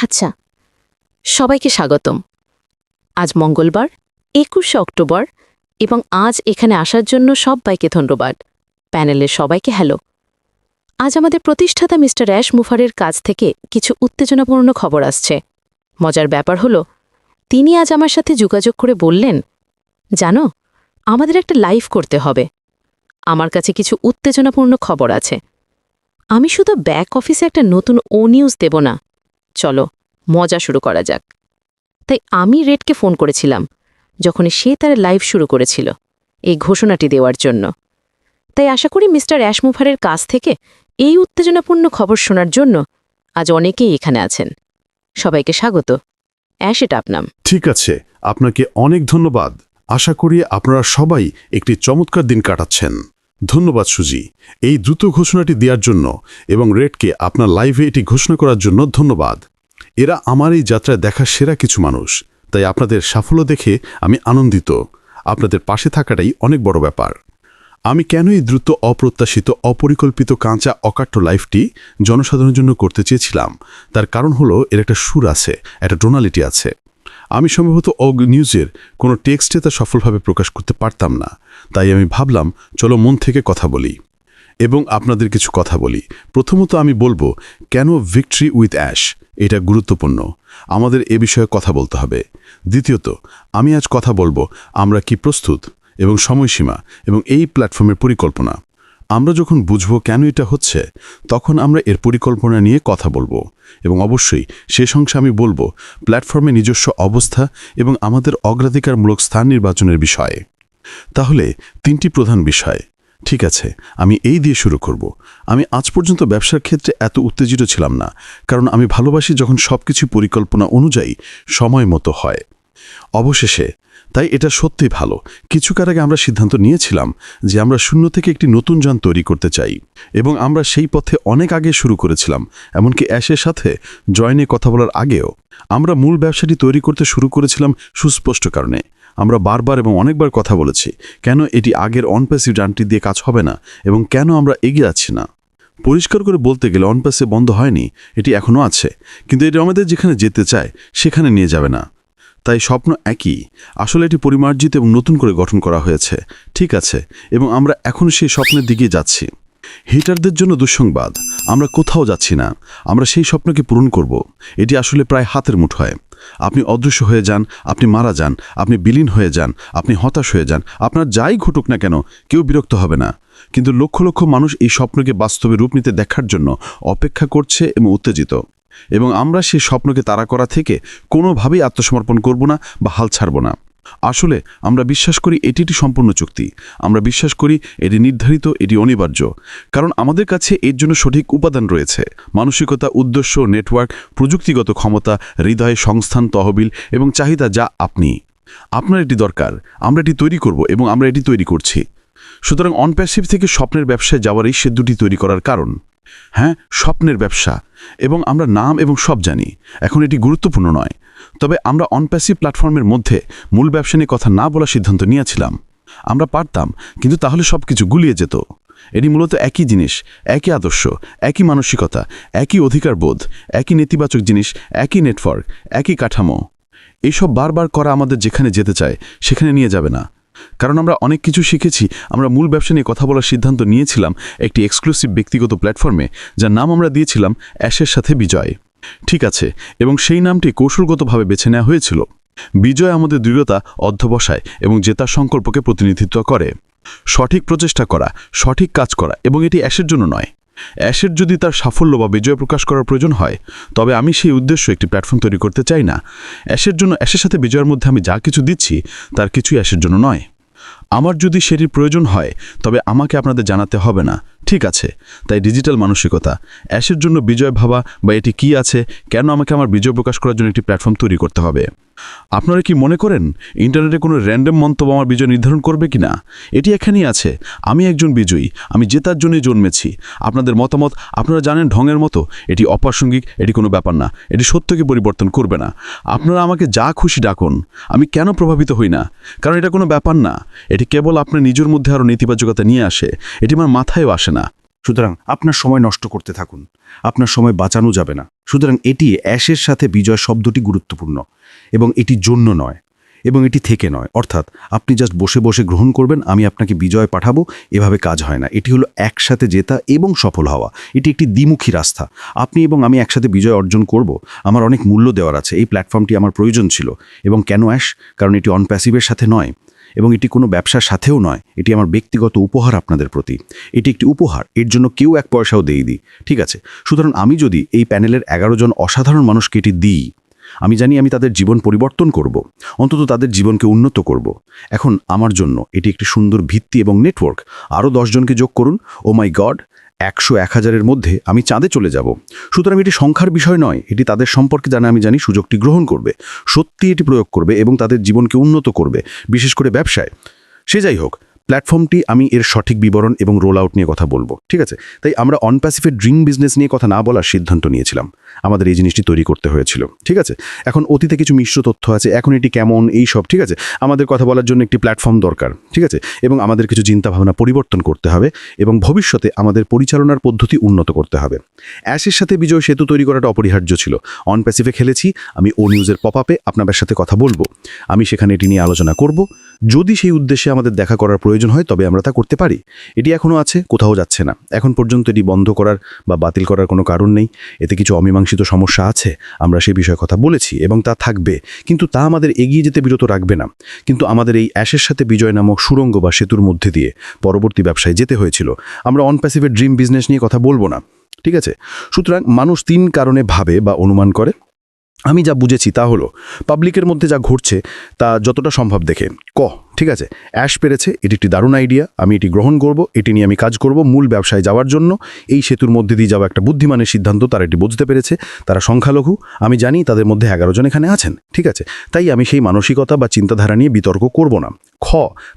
আচ্ছা, সবাইকে স্বাগতম। আজ মঙ্গলবার ২১শে অক্টোবর এবং আজ এখানে আসার জন্য সবাইকে ধন্যবাদ। প্যানেলের সবাইকে হ্যালো। আজ আমাদের প্রতিষ্ঠাতা মিস্টার অ্যাশ মুফারের কাছ থেকে কিছু উত্তেজনাপূর্ণ খবর আসছে। মজার ব্যাপার হলো, তিনি আজ আমার সাথে যোগাযোগ করে বললেন, জানো, আমাদের একটা লাইভ করতে হবে। আমার কাছে কিছু উত্তেজনাপূর্ণ খবর আছে। আমি শুধু ব্যাক অফিসে একটা নতুন নিউজ দেব না। চলো, মজা শুরু করা যাক। তাই আমি রেডকে ফোন করেছিলাম যখনই সে তার লাইভ শুরু করেছিল এই ঘোষণাটি দেওয়ার জন্য। তাই আশা করি মিস্টার অ্যাশমুফারের কাছ থেকে এই উত্তেজনাপূর্ণ খবর শোনার জন্য আজ অনেকেই এখানে আছেন। সবাইকে স্বাগত। অ্যাশ, এটা আপনার। ঠিক আছে, আপনাকে অনেক ধন্যবাদ। আশা করি আপনারা সবাই একটি চমৎকার দিন কাটাচ্ছেন। ধন্যবাদ সুজি, এই দ্রুত ঘোষণাটি দেওয়ার জন্য এবং রেডকে আপনার লাইভে এটি ঘোষণা করার জন্য ধন্যবাদ। এরা আমার এই যাত্রায় দেখা সেরা কিছু মানুষ, তাই আপনাদের সাফল্য দেখে আমি আনন্দিত। আপনাদের পাশে থাকাটাই অনেক বড় ব্যাপার। আমি কেন এই দ্রুত, অপ্রত্যাশিত, অপরিকল্পিত, কাঁচা, অকাট্য লাইফটি জনসাধারণের জন্য করতে চেয়েছিলাম, তার কারণ হলো এর একটা সুর আছে, একটা টোনালিটি আছে। আমি সম্ভবত নিউজের কোনো টেক্সটে তা সফলভাবে প্রকাশ করতে পারতাম না। তাই আমি ভাবলাম, চলো মন থেকে কথা বলি এবং আপনাদের কিছু কথা বলি। প্রথমত আমি বলবো, কেন ভিক্টরি উইথ অ্যাশ এটা গুরুত্বপূর্ণ, আমাদের এ বিষয়ে কথা বলতে হবে। দ্বিতীয়ত, আমি আজ কথা বলবো আমরা কি প্রস্তুত এবং সময়সীমা এবং এই প্ল্যাটফর্মের পরিকল্পনা। আমরা যখন বুঝব কেন এটা হচ্ছে, তখন আমরা এর পরিকল্পনা নিয়ে কথা বলবো। এবং অবশ্যই শেষ অংশে আমি বলবো প্ল্যাটফর্মে নিজস্ব অবস্থা এবং আমাদের অগ্রাধিকারমূলক স্থান নির্বাচনের বিষয়ে। তাহলে 3টি প্রধান বিষয়। ঠিক আছে, আমি এই দিয়ে শুরু করব। আমি আজ পর্যন্ত ব্যবসার ক্ষেত্রে এত উত্তেজিত ছিলাম না, কারণ আমি ভালোবাসি যখন সবকিছু পরিকল্পনা অনুযায়ী সময় মতো হয়। অবশেষে তাই এটা সত্যিই ভালো। কিছুকাল আগে আমরা সিদ্ধান্ত নিয়েছিলাম যে আমরা শূন্য থেকে একটি নতুন যান তৈরি করতে চাই, এবং আমরা সেই পথে অনেক আগে শুরু করেছিলাম, এমনকি অ্যাশের সাথে জয়েনে কথা বলার আগেও। আমরা মূল ব্যবসাটি তৈরি করতে শুরু করেছিলাম সুস্পষ্ট কারণে। আমরা বারবার এবং অনেকবার কথা বলেছি কেন এটি আগের অনপ্যাসিভ যানটি দিয়ে কাজ হবে না এবং কেন আমরা এগিয়ে যাচ্ছি না। পরিষ্কার করে বলতে গেলে অনপ্যাসিভ বন্ধ হয়নি, এটি এখনও আছে, কিন্তু এটি আমাদের যেখানে যেতে চায় সেখানে নিয়ে যাবে না। তাই স্বপ্ন একই, আসলে এটি পরিমার্জিত এবং নতুন করে গঠন করা হয়েছে। ঠিক আছে, এবং আমরা এখন সেই স্বপ্নের দিকে যাচ্ছি। হিটারদের জন্য দুঃসংবাদ, আমরা কোথাও যাচ্ছি না। আমরা সেই স্বপ্নকে পূরণ করব। এটি আসলে প্রায় হাতের মুঠোয়। আপনি অদৃশ্য হয়ে যান, আপনি মারা যান, আপনি বিলীন হয়ে যান, আপনি হতাশ হয়ে যান, আপনার যাই ঘটুক না কেন, কেউ বিরক্ত হবে না। কিন্তু লক্ষ লক্ষ মানুষ এই স্বপ্নকে বাস্তবে রূপ নিতে দেখার জন্য অপেক্ষা করছে এবং উত্তেজিত। এবং আমরা সেই স্বপ্নকে তাড়া করা থেকে কোনোভাবেই আত্মসমর্পণ করব না বা হাল ছাড়ব না। আসলে আমরা বিশ্বাস করি এটি একটি সম্পূর্ণ চুক্তি। আমরা বিশ্বাস করি এটি নির্ধারিত, এটি অনিবার্য, কারণ আমাদের কাছে এর জন্য সঠিক উপাদান রয়েছে: মানসিকতা, উদ্দেশ্য, নেটওয়ার্ক, প্রযুক্তিগত ক্ষমতা, হৃদয়, সংস্থান, তহবিল এবং চাহিদা। যা আপনার এটি দরকার, আমরা এটি তৈরি করব এবং আমরা এটি তৈরি করছি। সুতরাং অনপ্যাসিভ থেকে স্বপ্নের ব্যবসায় যাওয়ার এই সেতুটি তৈরি করার কারণ, হ্যাঁ, স্বপ্নের ব্যবসা। এবং আমরা নাম এবং সব জানি, এখন এটি গুরুত্বপূর্ণ নয়। তবে আমরা অনপ্যাসিভ প্ল্যাটফর্মের মধ্যে মূল ব্যবসা নিয়ে কথা না বলার সিদ্ধান্ত নিয়েছিলাম। আমরা পারতাম, কিন্তু তাহলে সব কিছু গুলিয়ে যেত। এটি মূলত একই জিনিস, একই আদর্শ, একই মানসিকতা, একই অধিকারবোধ, একই নেতিবাচক জিনিস, একই নেটওয়ার্ক, একই কাঠামো। এইসব বারবার করা আমাদের যেখানে যেতে চায় সেখানে নিয়ে যাবে না। কারণ আমরা অনেক কিছু শিখেছি। আমরা মূল ব্যবসা নিয়ে কথা বলার সিদ্ধান্ত নিয়েছিলাম একটি এক্সক্লুসিভ ব্যক্তিগত প্ল্যাটফর্মে, যার নাম আমরা দিয়েছিলাম অ্যাশের সাথে বিজয়। ঠিক আছে, এবং সেই নামটি কৌশলগতভাবে বেছে নেওয়া হয়েছিল। বিজয় আমাদের দৃঢ়তা, অধ্যবসায় এবং জেতার সংকল্পকে প্রতিনিধিত্ব করে। সঠিক প্রচেষ্টা করা, সঠিক কাজ করা, এবং এটি অ্যাশের জন্য নয়। অ্যাশের যদি তার সাফল্য বা বিজয় প্রকাশ করার প্রয়োজন হয়, তবে আমি সেই উদ্দেশ্য একটি প্ল্যাটফর্ম তৈরি করতে চাই না। অ্যাশের জন্য, অ্যাশের সাথে বিজয়ের মধ্যে আমি যা কিছু দিচ্ছি তার কিছুই অ্যাশের জন্য নয়। আমার যদি সেটির প্রয়োজন হয়, তবে আমাকে আপনাদের জানাতে হবে না। ঠিক আছে, তাই ডিজিটাল মানসিকতা, অ্যাশের জন্য বিজয় ভাবা, বা এটি কি আছে, কেন আমাকে আমার বিজয় প্রকাশ করার জন্য একটি প্ল্যাটফর্ম তৈরি করতে হবে। আপনারা কি মনে করেন ইন্টারনেটে কোনো র্যান্ডম মন্তব্য আমার বিজয় নির্ধারণ করবে কি না? এটি এখানেই আছে। আমি একজন বিজয়ী, আমি জেতার জন্যই জন্মেছি। আপনাদের মতামত, আপনারা জানেন ঢঙের মতো, এটি অপ্রাসঙ্গিক, এটি কোনো ব্যাপার না, এটি সত্যকে পরিবর্তন করবে না। আপনারা আমাকে যা খুশি ডাকুন, আমি কেন প্রভাবিত হই না? কারণ এটা কোনো ব্যাপার না, এটি কেবল আপনার নিজের মধ্যে আরও নেতিবাচকতা নিয়ে আসে, এটি আমার মাথায়ও আসে না। সুতরাং আপনার সময় নষ্ট করতে থাকুন, আপনার সময় বাঁচানো যাবে না। সুতরাং এটি অ্যাশের সাথে বিজয় শব্দটি গুরুত্বপূর্ণ এবং এটি জন্য নয় এবং এটি থেকে নয়, অর্থাৎ আপনি জাস্ট বসে বসে গ্রহণ করবেন আমি আপনাকে বিজয় পাঠাবো, এভাবে কাজ হয় না। এটি হলো একসাথে জেতা এবং সফল হওয়া। এটি একটি দ্বিমুখী রাস্তা। আপনি এবং আমি একসাথে বিজয় অর্জন করব। আমার অনেক মূল্য দেওয়ার আছে। এই প্ল্যাটফর্মটি আমার প্রয়োজন ছিল। এবং কেন অ্যাশ? কারণ এটি অন প্যাসিভের সাথে নয় এবং এটি কোনো ব্যবসার সাথেও নয়। এটি আমার ব্যক্তিগত উপহার আপনাদের প্রতি। এটি একটি উপহার, এর জন্য কেউ এক পয়সাও দেই দিই, ঠিক আছে? সুতরাং আমি যদি এই প্যানেলের 11 জন অসাধারণ মানুষকে এটি দিই, আমি জানি আমি তাদের জীবন পরিবর্তন করব, অন্তত তাদের জীবনকে উন্নত করব। এখন আমার জন্য এটি একটি সুন্দর ভিত্তি এবং নেটওয়ার্ক। আরও 10 জনকে যোগ করুন, ও মাই গড, 100-1000-এর মধ্যে আমি চাঁদে চলে যাব। সুতরাং এটি সংখ্যার বিষয় নয়, এটি তাদের সম্পর্কে জানা আমি জানি সুযোগটি গ্রহণ করবে, সত্যি এটি প্রয়োগ করবে এবং তাদের জীবনকে উন্নত করবে, বিশেষ করে ব্যবসায়। সে যাই হোক, প্ল্যাটফর্মটি আমি এর সঠিক বিবরণ এবং রোল আউট নিয়ে কথা বলবো, ঠিক আছে? তাই আমরা অন প্যাসিভের ড্রিম বিজনেস নিয়ে কথা না বলার সিদ্ধান্ত নিয়েছিলাম। আমাদের এই জিনিসটি তৈরি করতে হয়েছিল, ঠিক আছে? এখন অতীতে কিছু মিশ্র তথ্য আছে, এখন এটি কেমন এই সব, ঠিক আছে? আমাদের কথা বলার জন্য একটি প্ল্যাটফর্ম দরকার, ঠিক আছে? এবং আমাদের কিছু চিন্তাভাবনা পরিবর্তন করতে হবে এবং ভবিষ্যতে আমাদের পরিচালনার পদ্ধতি উন্নত করতে হবে। অ্যাশের সাথে বিজয় সেতু তৈরি করাটা অপরিহার্য ছিল। অন প্যাসিভে খেলেছি, আমি ও নিউজের পপআপে আপনাদের সাথে কথা বলবো, আমি সেখানে এটি নিয়ে আলোচনা করব। যদি সেই উদ্দেশ্যে আমাদের দেখা করার প্রয়োজন হয় তবে আমরা তা করতে পারি। এটি এখনও আছে, কোথাও যাচ্ছে না। এখন পর্যন্ত এটি বন্ধ করার বা বাতিল করার কোনো কারণ নেই। এতে কিছু অমীমাংসিত সমস্যা আছে, আমরা সেই বিষয়ে কথা বলেছি এবং তা থাকবে, কিন্তু তা আমাদের এগিয়ে যেতে বিরত রাখবে না। কিন্তু আমাদের এই অ্যাশের সাথে বিজয় নামক সুড়ঙ্গ বা সেতুর মধ্যে দিয়ে পরবর্তী ব্যবসায় যেতে হয়েছিল। আমরা অন প্যাসিভের ড্রিম বিজনেস নিয়ে কথা বলবো না, ঠিক আছে? সুতরাং মানুষ 3 কারণে ভাবে বা অনুমান করে। আমি যা বুঝেছি তা হলো পাবলিকের মধ্যে যা ঘটছে তা যতটা সম্ভব দেখে ঠিক আছে, অ্যাশ পেরেছে, এটি একটি দারুণ আইডিয়া, আমি এটি গ্রহণ করব, এটি নিয়ে আমি কাজ করব। মূল ব্যবসায় যাওয়ার জন্য এই সেতুর মধ্যে দিয়ে যাওয়া একটা বুদ্ধিমানের সিদ্ধান্ত, তারা এটি বুঝতে পেরেছে। তারা সংখ্যালঘু, আমি জানি তাদের মধ্যে 11 জন এখানে আছেন, ঠিক আছে? তাই আমি সেই মানসিকতা বা চিন্তাধারা নিয়ে বিতর্ক করব না।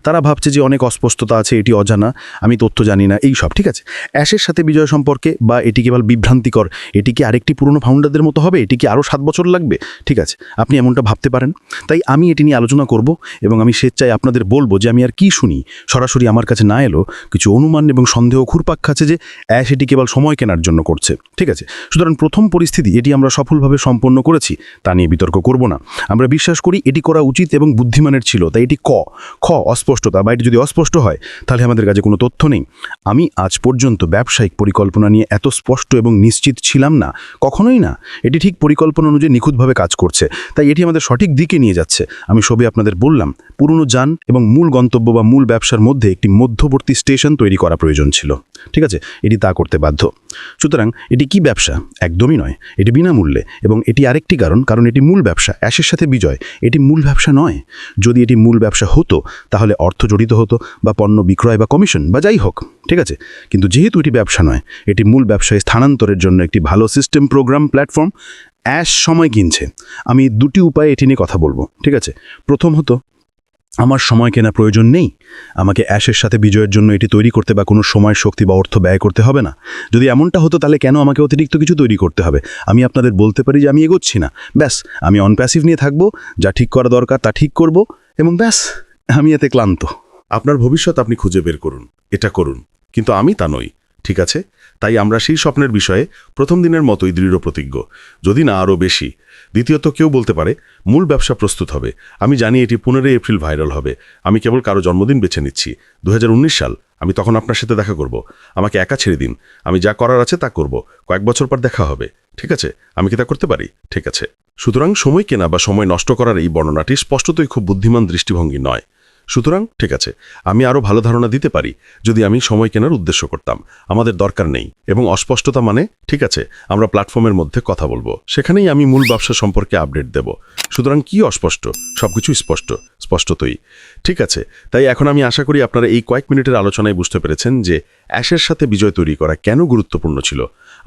তারা ভাবছে যে অনেক অস্পষ্টতা আছে, এটি অজানা, আমি তথ্য জানি না, এই সব, ঠিক আছে? অ্যাশের সাথে বিজয় সম্পর্কে বা এটি কেবল বিভ্রান্তিকর, এটি কি আরেকটি পুরনো ফাউন্ডারদের মতো হবে, এটি কি আরও 7 বছর লাগবে, ঠিক আছে? আপনি এমনটা ভাবতে পারেন। তাই আমি এটি নিয়ে আলোচনা করব এবং আমি স্বেচ্ছায় আপনাদের বলবো যে আমি আর কি শুনি। সরাসরি আমার কাছে না এলো কিছু অনুমান এবং সন্দেহ ঘুরপাক খাচ্ছে যে অ্যাশ এটি কেবল সময় কেনার জন্য করছে, ঠিক আছে? সুতরাং প্রথম পরিস্থিতি, এটি আমরা সফলভাবে সম্পন্ন করেছি, তা নিয়ে বিতর্ক করব না। আমরা বিশ্বাস করি এটি করা উচিত এবং বুদ্ধিমানের ছিল। তাই এটি অস্পষ্টতা, বা এটি যদি অস্পষ্ট হয় তাহলে আমাদের কাছে কোনো তথ্য নেই। আমি আজ পর্যন্ত ব্যবসায়িক পরিকল্পনা নিয়ে এত স্পষ্ট এবং নিশ্চিত ছিলাম না, কখনোই না। এটি ঠিক পরিকল্পনা অনুযায়ী নিখুঁতভাবে কাজ করছে, তাই এটি আমাদের সঠিক দিকে নিয়ে যাচ্ছে। আমি সবে আপনাদের বললাম পুরনো যান এবং মূল গন্তব্য বা মূল ব্যবসার মধ্যে একটি মধ্যবর্তী স্টেশন তৈরি করা প্রয়োজন ছিল, ঠিক আছে? এটি তা করতে বাধ্য। সুতরাং এটি কি ব্যবসা? একদমই নয়, এটি বিনামূল্যে। এবং এটি আরেকটি কারণ এটি মূল ব্যবসা। অ্যাশের সাথে বিজয় এটি মূল ব্যবসা নয়। যদি এটি মূল ব্যবসা হতো তাহলে অর্থ জড়িত হতো, বা পণ্য বিক্রয় বা কমিশন বা যাই হোক, ঠিক আছে? কিন্তু যেহেতু এটি ব্যবসা নয়, এটি মূল ব্যবসায় স্থানান্তরের জন্য একটি ভালো সিস্টেম, প্রোগ্রাম, প্ল্যাটফর্ম। অ্যাশ সময় কিনছে। আমি 2টি উপায়ে এটি নিয়ে কথা বলবো, ঠিক আছে? প্রথমত, আমার সময় কেনা প্রয়োজন নেই। আমাকে অ্যাশের সাথে বিজয়ের জন্য এটি তৈরি করতে বা কোনো সময়, শক্তি বা অর্থ ব্যয় করতে হবে না। যদি এমনটা হতো তাহলে কেন আমাকে অতিরিক্ত কিছু তৈরি করতে হবে? আমি আপনাদের বলতে পারি যে আমি এগোচ্ছি না, ব্যাস। আমি অন প্যাসিভ নিয়ে থাকবো, যা ঠিক করা দরকার তা ঠিক করব এবং ব্যাস, আমি এতে ক্লান্ত। আপনার ভবিষ্যৎ আপনি খুঁজে বের করুন, এটা করুন, কিন্তু আমি তা নই, ঠিক আছে? তাই আমরা সেই স্বপ্নের বিষয়ে প্রথম দিনের মতোই দৃঢ় প্রতিজ্ঞ, যদি না আরও বেশি। দ্বিতীয়ত, কেউ বলতে পারে মূল ব্যবসা প্রস্তুত হবে। আমি জানি এটি 15 এপ্রিল ভাইরাল হবে। আমি কেবল কারো জন্মদিন বেছে নিচ্ছি, 2019 সাল। আমি তখন আপনার সাথে দেখা করব। আমাকে একা ছেড়ে দিন, আমি যা করার আছে তা করব। কয়েক বছর পর দেখা হবে, ঠিক আছে? আমি কি তা করতে পারি? ঠিক আছে। সুতরাং সময় কেনা বা সময় নষ্ট করার এই বর্ণনাটি স্পষ্টতই খুব বুদ্ধিমান দৃষ্টিভঙ্গি নয়। সুতরাং ঠিক আছে, আমি আরও ভালো ধারণা দিতে পারি যদি আমি সময় কেনার উদ্দেশ্য করতাম। আমাদের দরকার নেই। এবং অস্পষ্টতা মানে, ঠিক আছে, আমরা প্ল্যাটফর্মের মধ্যে কথা বলবো, সেখানেই আমি মূল ব্যবসা সম্পর্কে আপডেট দেব। সুতরাং কি অস্পষ্ট? সবকিছু স্পষ্টতই, ঠিক আছে? তাই এখন আমি আশা করি আপনারা এই কয়েক মিনিটের আলোচনায় বুঝতে পেরেছেন যে অ্যাশের সাথে বিজয় তৈরি করা কেন গুরুত্বপূর্ণ ছিল।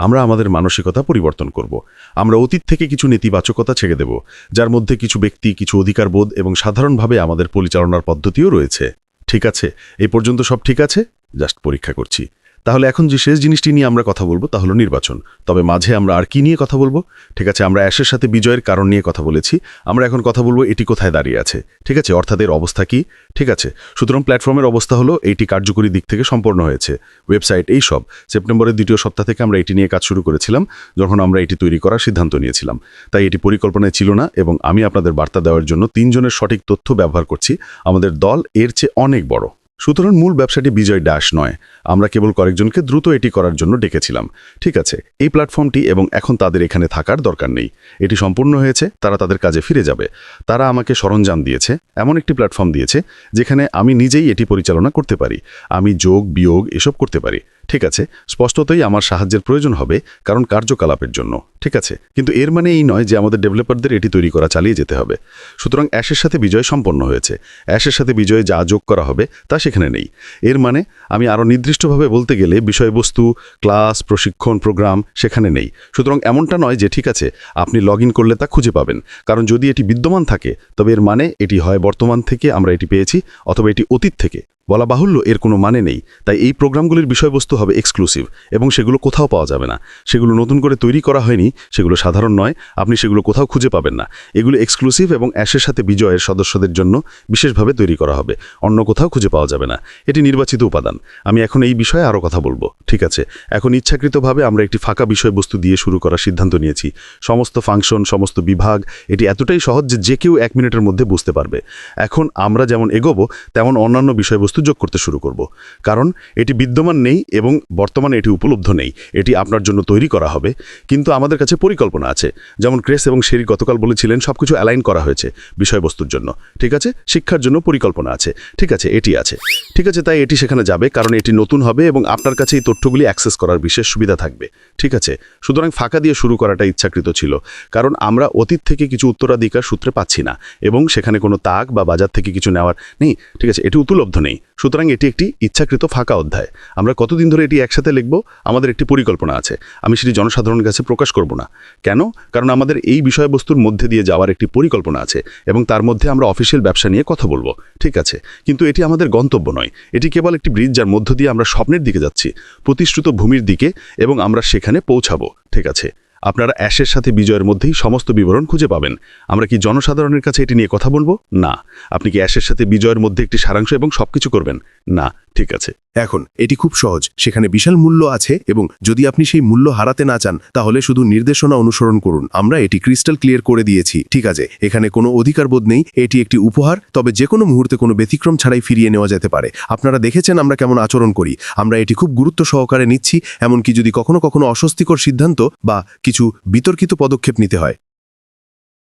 আমরা আমাদের মানসিকতা পরিবর্তন করব। আমরা অতীত থেকে কিছু নেতিবাচকতা ছেড়ে দেব, যার মধ্যে কিছু ব্যক্তি, কিছু অধিকারবোধ এবং সাধারণভাবে আমাদের পরিচালনার পদ্ধতিও রয়েছে, ঠিক আছে? এই পর্যন্ত সব ঠিক আছে? জাস্ট পরীক্ষা করছি। তাহলে এখন যে শেষ জিনিসটি নিয়ে আমরা কথা বলবো তা হলো নির্বাচন। তবে মাঝে আমরা আর কি নিয়ে কথা বলবো? ঠিক আছে, আমরা অ্যাশের সাথে বিজয়ের কারণ নিয়ে কথা বলেছি। আমরা এখন কথা বলবো এটি কোথায় দাঁড়িয়ে আছে। ঠিক আছে, অর্থাৎ এর অবস্থা কি। ঠিক আছে, সুতরাং প্ল্যাটফর্মের অবস্থা হলো এইটি কার্যকরী দিক থেকে সম্পন্ন হয়েছে, ওয়েবসাইট এই সব। সেপ্টেম্বরের দ্বিতীয় সপ্তাহ থেকে আমরা এটি নিয়ে কাজ শুরু করেছিলাম, যখন আমরা এটি তৈরি করার সিদ্ধান্ত নিয়েছিলাম। তাই এটি পরিকল্পনায় ছিল না, এবং আমি আপনাদের বার্তা দেওয়ার জন্য 3 জনের সঠিক তথ্য ব্যবহার করছি। আমাদের দল এর চেয়ে অনেক বড়। সুতরাং মূল ব্যবসাটি বিজয় ড্যাশ নয়, আমরা কেবল কয়েকজনকে দ্রুত এটি করার জন্য ডেকেছিলাম। ঠিক আছে, এই প্ল্যাটফর্মটি এবং এখন তাদের এখানে থাকার দরকার নেই। এটি সম্পূর্ণ হয়েছে, তারা তাদের কাজে ফিরে যাবে। তারা আমাকে সরঞ্জাম দিয়েছে, এমন একটি প্ল্যাটফর্ম দিয়েছে যেখানে আমি নিজেই এটি পরিচালনা করতে পারি। আমি যোগ বিয়োগ এসব করতে পারি। ঠিক আছে, স্পষ্টতই আমার সাহায্যের প্রয়োজন হবে, কারণ কার্যকলাপের জন্য। ঠিক আছে, কিন্তু এর মানে এই নয় যে আমাদের ডেভেলপারদের এটি তৈরি করা চালিয়ে যেতে হবে। সুতরাং অ্যাশের সাথে বিজয় সম্পন্ন হয়েছে। অ্যাশের সাথে বিজয়ে যা যোগ করা হবে তা সেখানে নেই। এর মানে আমি আরও নির্দিষ্টভাবে বলতে গেলে বিষয়বস্তু, ক্লাস, প্রশিক্ষণ, প্রোগ্রাম সেখানে নেই। সুতরাং এমনটা নয় যে ঠিক আছে আপনি লগ ইন করলে তা খুঁজে পাবেন, কারণ যদি এটি বিদ্যমান থাকে তবে এর মানে এটি হয় বর্তমান থেকে আমরা এটি পেয়েছি, অথবা এটি অতীত থেকে। বলা বাহুল্য এর কোনো মানে নেই। তাই এই প্রোগ্রামগুলির বিষয়বস্তু হবে এক্সক্লুসিভ, এবং সেগুলো কোথাও পাওয়া যাবে না। সেগুলো নতুন করে তৈরি করা হয়নি, সেগুলো সাধারণ নয়, আপনি সেগুলো কোথাও খুঁজে পাবেন না। এগুলো এক্সক্লুসিভ এবং অ্যাশের সাথে বিজয়ের সদস্যদের জন্য বিশেষভাবে তৈরি করা হবে, অন্য কোথাও খুঁজে পাওয়া যাবে না। এটি নির্বাচিত উপাদান। আমি এখন এই বিষয়ে আরও কথা বলবো। ঠিক আছে, এখন ইচ্ছাকৃতভাবে আমরা একটি ফাঁকা বিষয়বস্তু দিয়ে শুরু করার সিদ্ধান্ত নিয়েছি। সমস্ত ফাংশন, সমস্ত বিভাগ, এটি এতটাই সহজ যে কেউ 1 মিনিটের মধ্যে বুঝতে পারবে। এখন আমরা যেমন এগোবো তেমন অন্যান্য বিষয়বস্তু যোগ করতে শুরু করব, কারণ এটি বিদ্যমান নেই এবং বর্তমানে এটি উপলব্ধ নেই। এটি আপনার জন্য তৈরি করা হবে, কিন্তু আমাদের কাছে পরিকল্পনা আছে। যেমন ক্রেস এবং শেরি গতকাল বলেছিলেন সবকিছু অ্যালাইন করা হয়েছে বিষয়বস্তুর জন্য। ঠিক আছে, শিক্ষার জন্য পরিকল্পনা আছে। ঠিক আছে, এটি আছে। ঠিক আছে, তাই এটি সেখানে যাবে, কারণ এটি নতুন হবে এবং আপনার কাছে এই তথ্যগুলি অ্যাক্সেস করার বিশেষ সুবিধা থাকবে। ঠিক আছে, সুতরাং ফাঁকা দিয়ে শুরু করাটা ইচ্ছাকৃত ছিল, কারণ আমরা অতীত থেকে কিছু উত্তরাধিকার সূত্রে পাচ্ছি না, এবং সেখানে কোনো তাক বা বাজার থেকে কিছু নেওয়ার নেই। ঠিক আছে, এটি উপলব্ধ নেই। সুতরাং এটি একটি ইচ্ছাকৃত ফাঁকা অধ্যায়। আমরা কতদিন ধরে এটি একসাথে লিখব, আমাদের একটি পরিকল্পনা আছে। আমি সেটি জনসাধারণের কাছে প্রকাশ করব না। কেন? কারণ আমাদের এই বিষয়বস্তুর মধ্যে দিয়ে যাওয়ার একটি পরিকল্পনা আছে, এবং তার মধ্যে আমরা অফিসিয়াল ব্যবসা নিয়ে কথা বলবো। ঠিক আছে, কিন্তু এটি আমাদের গন্তব্য নয়। এটি কেবল একটি ব্রিজ যার মধ্য দিয়ে আমরা স্বপ্নের দিকে যাচ্ছি, প্রতিশ্রুত ভূমির দিকে, এবং আমরা সেখানে পৌঁছাবো। ঠিক আছে, আপনারা অ্যাশের সাথে বিজয়ের মধ্যেই সমস্ত বিবরণ খুঁজে পাবেন। আমরা কি জনসাধারণের কাছে এটি নিয়ে কথা বলবো? না। আপনি কি অ্যাশের সাথে বিজয়ের মধ্যে একটি সারাংশ এবং সবকিছু করবেন? না। ঠিক আছে, এখন এটি খুব সহজ, সেখানে বিশাল মূল্য আছে, এবং যদি আপনি সেই মূল্য হারাতে না চান তাহলে শুধু নির্দেশনা অনুসরণ করুন। আমরা এটি ক্রিস্টাল ক্লিয়ার করে দিয়েছি। ঠিক আছে, এখানে কোনো অধিকারবোধ নেই, এটি একটি উপহার, তবে যে কোনো মুহূর্তে কোনো ব্যতিক্রম ছাড়াই ফিরিয়ে নেওয়া যেতে পারে। আপনারা দেখেছেন আমরা কেমন আচরণ করি। আমরা এটি খুব গুরুত্ব সহকারে নিচ্ছি, এমনকি যদি কখনো কখনো অস্বস্তিকর সিদ্ধান্ত বা কিছু বিতর্কিত পদক্ষেপ নিতে হয়।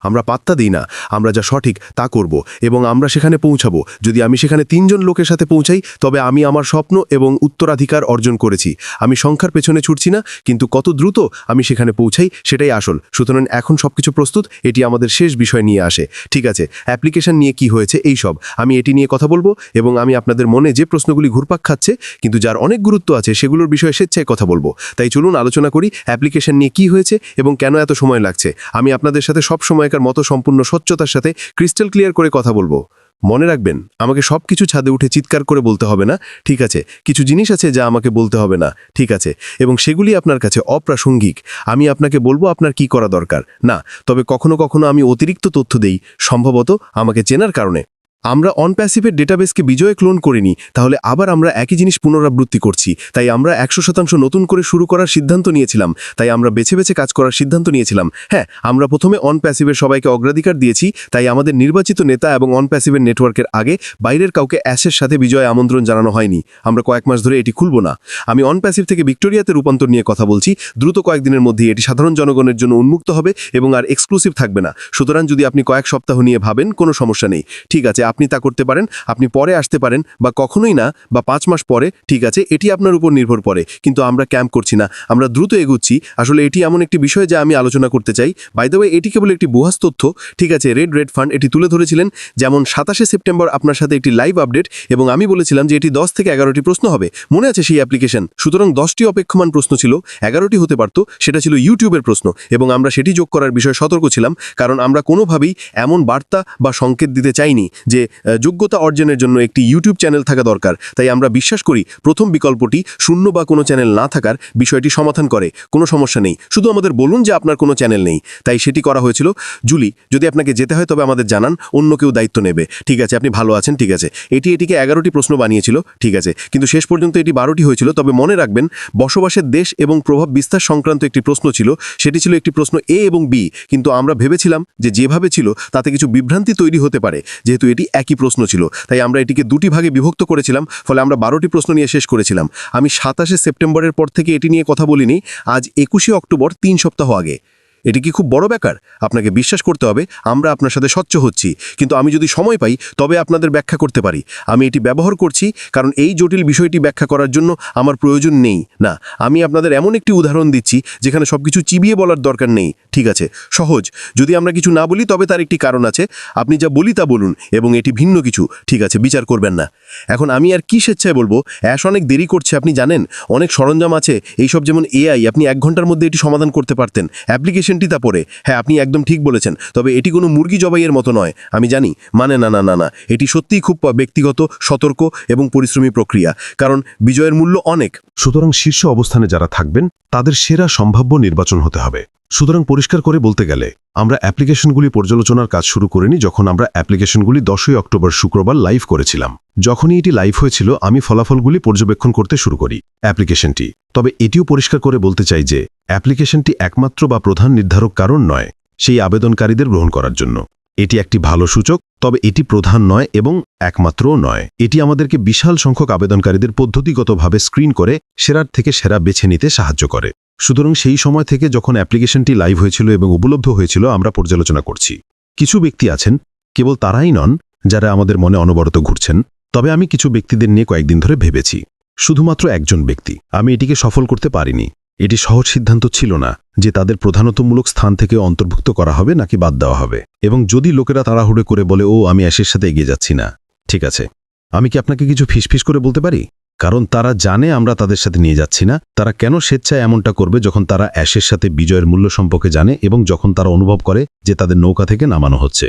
আমরা পাত্তা দিই না, আমরা যা সঠিক তা করব, এবং আমরা সেখানে পৌঁছাবো। যদি আমি সেখানে 3 জন লোকের সাথে পৌঁছাই তবে আমি আমার স্বপ্ন এবং উত্তরাধিকার অর্জন করেছি। আমি সংখ্যার পেছনে ছুটছি না, কিন্তু কত দ্রুত আমি সেখানে পৌঁছাই সেটাই আসল। সুতরাং এখন সবকিছু প্রস্তুত, এটি আমাদের শেষ বিষয় নিয়ে আসে। ঠিক আছে, অ্যাপ্লিকেশন নিয়ে কি হয়েছে এই সব আমি এটি নিয়ে কথা বলবো, এবং আমি আপনাদের মনে যে প্রশ্নগুলি ঘুরপাক খাচ্ছে কিন্তু যার অনেক গুরুত্ব আছে সেগুলোর বিষয়ে স্বেচ্ছায় কথা বলবো। তাই চলুন আলোচনা করি অ্যাপ্লিকেশন নিয়ে কি হয়েছে এবং কেন এত সময় লাগছে। আমি আপনাদের সাথে সব সময়কার মতো সম্পূর্ণ স্বচ্ছতার সাথে ক্রিস্টাল ক্লিয়ার করে কথা বলবো। মনে রাখবেন, আমাকে সবকিছু ছাদে উঠে চিৎকার করে বলতে হবে না। ঠিক আছে, কিছু জিনিস আছে যা আমাকে বলতে হবে না। ঠিক আছে, এবং সেগুলি আপনার কাছে অপ্রাসঙ্গিক। আমি আপনাকে বলবো আপনার কি করা দরকার না, তবে কখনো কখনো আমি অতিরিক্ত তথ্য দেই, সম্ভবত আমাকে চেনার কারণে। আমরা অনপ্যাসিভের ডেটাবেসকে বিজয়ে ক্লোন করিনি, তাহলে আবার আমরা একই জিনিস পুনরাবৃত্তি করছি। তাই আমরা 100% নতুন করে শুরু করার সিদ্ধান্ত নিয়েছিলাম। তাই আমরা বেছে বেছে কাজ করার সিদ্ধান্ত নিয়েছিলাম। হ্যাঁ, আমরা প্রথমে অনপ্যাসিভের সবাইকে অগ্রাধিকার দিয়েছি, তাই আমাদের নির্বাচিত নেতা এবং অনপ্যাসিভের নেটওয়ার্কের আগে বাইরের কাউকে অ্যাশের সাথে বিজয় আমন্ত্রণ জানানো হয়নি। আমরা কয়েক মাস ধরে এটি খুলব না। আমি অনপ্যাসিভ থেকে ভিক্টোরিয়াতে রূপান্তর নিয়ে কথা বলছি। দ্রুত কয়েকদিনের মধ্যেই এটি সাধারণ জনগণের জন্য উন্মুক্ত হবে এবং আর এক্সক্লুসিভ থাকবে না। সুতরাং যদি আপনি কয়েক সপ্তাহ নিয়ে ভাবেন, কোনো সমস্যা নেই। ঠিক আছে, আপনি তা করতে পারেন। আপনি পরে আসতে পারেন বা কখনোই না, বা 5 মাস পরে। ঠিক আছে, এটি আপনার উপর নির্ভর করে, কিন্তু আমরা ক্যাম্প করছি না, আমরা দ্রুত এগুচ্ছি। আসলে এটি এমন একটি বিষয় যা আমি আলোচনা করতে চাই। বাই দ্য ওয়ে, এটি কেবল একটি বোহাস তথ্য। ঠিক আছে, রেড ফান্ড এটি তুলে ধরেছিলেন, যেমন 27শে সেপ্টেম্বর আপনার সাথে একটি লাইভ আপডেট, এবং আমি বলেছিলাম যে এটি 10 থেকে 11টি প্রশ্ন হবে। মনে আছে সেই অ্যাপ্লিকেশন? সুতরাং 10টি অপেক্ষমান প্রশ্ন ছিল, 11টি হতে পারত। সেটা ছিল ইউটিউবের প্রশ্ন, এবং আমরা সেটি যোগ করার বিষয়ে সতর্ক ছিলাম, কারণ আমরা কোনোভাবেই এমন বার্তা বা সংকেত দিতে চাইনি যে যে যোগ্যতা অর্জনের জন্য একটি ইউটিউব চ্যানেল থাকা দরকার, তাই আমরা বিশ্বাস করি প্রথম বিকল্পটি শূন্য বা কোনো চ্যানেল না থাকার বিষয়টি সমাধান করে। কোনো সমস্যা নেই, শুধু আমাদের বলুন যে আপনার কোনো চ্যানেল নেই। তাই সেটি করা হয়েছিল। জুলি, যদি আপনাকে যেতে হয় তবে আমাদের জানান, অন্য কেউ দায়িত্ব নেবে। ঠিক আছে, আপনি ভালো আছেন, ঠিক আছে। এটিকে 11টি প্রশ্ন বানিয়েছিল, ঠিক আছে, কিন্তু শেষ পর্যন্ত এটি 12টি হয়েছিল। তবে মনে রাখবেন, বসবাসের দেশ এবং প্রভাব বিস্তার সংক্রান্ত একটি প্রশ্ন ছিল, সেটি ছিল একটি প্রশ্ন এ এবং বি, কিন্তু আমরা ভেবেছিলাম যে যেভাবে ছিল তাতে কিছু বিভ্রান্তি তৈরি হতে পারে। যেহেতু এটি একই প্রশ্ন ছিল, তাই আমরা এটিকে 2টি ভাগে বিভক্ত করেছিলাম, ফলে আমরা 12টি প্রশ্ন নিয়ে শেষ করেছিলাম। আমি 27শে সেপ্টেম্বরের পর থেকে এটি নিয়ে কথা বলিনি, আজ 21শে অক্টোবর, 3 সপ্তাহ আগে। এটি কি খুব বড় ব্যাপার? আপনাকে বিশ্বাস করতে হবে আমরা আপনার সাথে স্বচ্ছ হচ্ছি, কিন্তু আমি যদি সময় পাই তবে আপনাদের ব্যাখ্যা করতে পারি। আমি এটি ব্যবহার করছি কারণ এই জটিল বিষয়টি ব্যাখ্যা করার জন্য আমার প্রয়োজন নেই। না, আমি আপনাদের এমন একটি উদাহরণ দিচ্ছি যেখানে সবকিছু চিবিয়ে বলার দরকার নেই, ঠিক আছে, সহজ। যদি আমরা কিছু না বলি তবে তার একটি কারণ আছে, আপনি যা বলি তা বলুন, এবং এটি ভিন্ন কিছু, ঠিক আছে, বিচার করবেন না। এখন আমি আর কি স্বেচ্ছায় বলবো, অ্যাশ অনেক দেরি করছে, আপনি জানেন। অনেক সরঞ্জাম আছে এইসব, যেমন এআই, আপনি 1 ঘন্টার মধ্যে এটি সমাধান করতে পারতেন। অ্যাপ্লিকেশনটি তা পড়ে। হ্যাঁ, আপনি একদম ঠিক বলেছেন, তবে এটি কোনো মুরগি জবাইয়ের মতো নয়, আমি জানি। মানে না না না না, এটি সত্যিই খুব ব্যক্তিগত, সতর্ক এবং পরিশ্রমী প্রক্রিয়া, কারণ বিজয়ের মূল্য অনেক। সুতরাং শীর্ষ অবস্থানে যারা থাকবেন তাদের সেরা সম্ভাব্য নির্বাচন হতে হবে। সুতরাং পরিষ্কার করে বলতে গেলে আমরা অ্যাপ্লিকেশনগুলি পর্যালোচনার কাজ শুরু করিনি যখন আমরা অ্যাপ্লিকেশনগুলি 10ই অক্টোবর শুক্রবার লাইভ করেছিলাম। যখনই এটি লাইভ হয়েছিল আমি ফলাফলগুলি পর্যবেক্ষণ করতে শুরু করি অ্যাপ্লিকেশনটি। তবে এটিও পরিষ্কার করে বলতে চাই যে অ্যাপ্লিকেশনটি একমাত্র বা প্রধান নির্ধারক কারণ নয় সেই আবেদনকারীদের গ্রহণ করার জন্য। এটি একটি ভালো সূচক, তবে এটি প্রধান নয় এবং একমাত্রও নয়। এটি আমাদেরকে বিশাল সংখ্যক আবেদনকারীদের পদ্ধতিগতভাবে স্ক্রিন করে সেরার থেকে সেরা বেছে নিতে সাহায্য করে। সুতরাং সেই সময় থেকে যখন অ্যাপ্লিকেশনটি লাইভ হয়েছিল এবং উপলব্ধ হয়েছিল আমরা পর্যালোচনা করছি। কিছু ব্যক্তি আছেন, কেবল তারাই নন যারা আমাদের মনে অনবরত ঘুরছেন, তবে আমি কিছু ব্যক্তিদের নিয়ে কয়েকদিন ধরে ভেবেছি। শুধুমাত্র একজন ব্যক্তি, আমি এটিকে সফল করতে পারিনি। এটি সহজ সিদ্ধান্ত ছিল না যে তাদের প্রধানতমূলক স্থান থেকে অন্তর্ভুক্ত করা হবে নাকি বাদ দেওয়া হবে। এবং যদি লোকেরা তাড়াহুড়ো করে বলে ও আমি অ্যাশের সাথে এগিয়ে যাচ্ছি না, ঠিক আছে, আমি কি আপনাকে কিছু ফিসফিস করে বলতে পারি? কারণ তারা জানে আমরা তাদের সাথে নিয়ে যাচ্ছি না। তারা কেন স্বেচ্ছায় এমনটা করবে যখন তারা অ্যাশের সাথে বিজয়ের মূল্য সম্পর্কে জানে এবং যখন তারা অনুভব করে যে তাদের নৌকা থেকে নামানো হচ্ছে?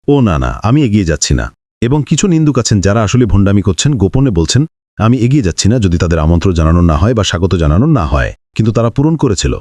ও না না, আমি এগিয়ে যাচ্ছি না। এবং কিছু নিন্দুক আছেন যারা আসলে ভণ্ডামি করছেন, গোপনে বলছেন আমি এগিয়ে যাচ্ছি না যদি তাদের আমন্ত্রণ জানানো না হয় বা স্বাগত জানানো না হয়, কিন্তু তারা পূরণ করেছিল।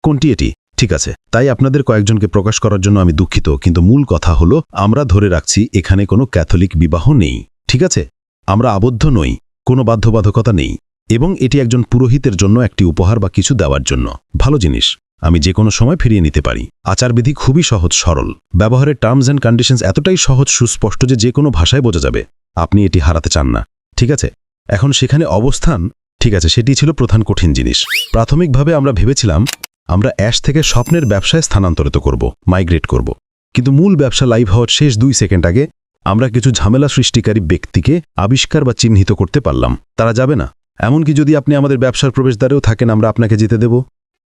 কোনটি এটি? ঠিক আছে, তাই আপনাদের কয়েকজনকে প্রকাশ করার জন্য আমি দুঃখিত, কিন্তু মূল কথা হলো আমরা ধরে রাখছি এখানে কোনো ক্যাথলিক বিবাহ নেই, ঠিক আছে? আমরা আবদ্ধ নই, কোনো বাধ্যবাধকতা নেই, এবং এটি একজন পুরোহিতের জন্য একটি উপহার বা কিছু দেওয়ার জন্য। ভালো জিনিস, আমি যে কোনো সময় ফিরিয়ে নিতে পারি। আচারবিধি খুবই সহজ সরল, ব্যবহারের টার্মস অ্যান্ড কন্ডিশনস এতটাই সহজ সুস্পষ্ট যে কোনো ভাষায় বোঝা যাবে। আপনি এটি হারাতে চান না, ঠিক আছে? এখন সেখানে অবস্থান, ঠিক আছে, সেটি ছিল প্রধান কঠিন জিনিস। প্রাথমিকভাবে আমরা ভেবেছিলাম আমরা অ্যাশ থেকে স্বপ্নের ব্যবসায় স্থানান্তরিত করব, মাইগ্রেট করব। কিন্তু মূল ব্যবসা লাইভ হওয়ার শেষ 2 সেকেন্ড আগে আমরা কিছু ঝামেলা সৃষ্টিকারী ব্যক্তিকে আবিষ্কার বা চিহ্নিত করতে পারলাম। তারা যাবে না। এমনকি যদি আপনি আমাদের ব্যবসার প্রবেশদ্বারেও থাকেন আমরা আপনাকে যেতে দেব,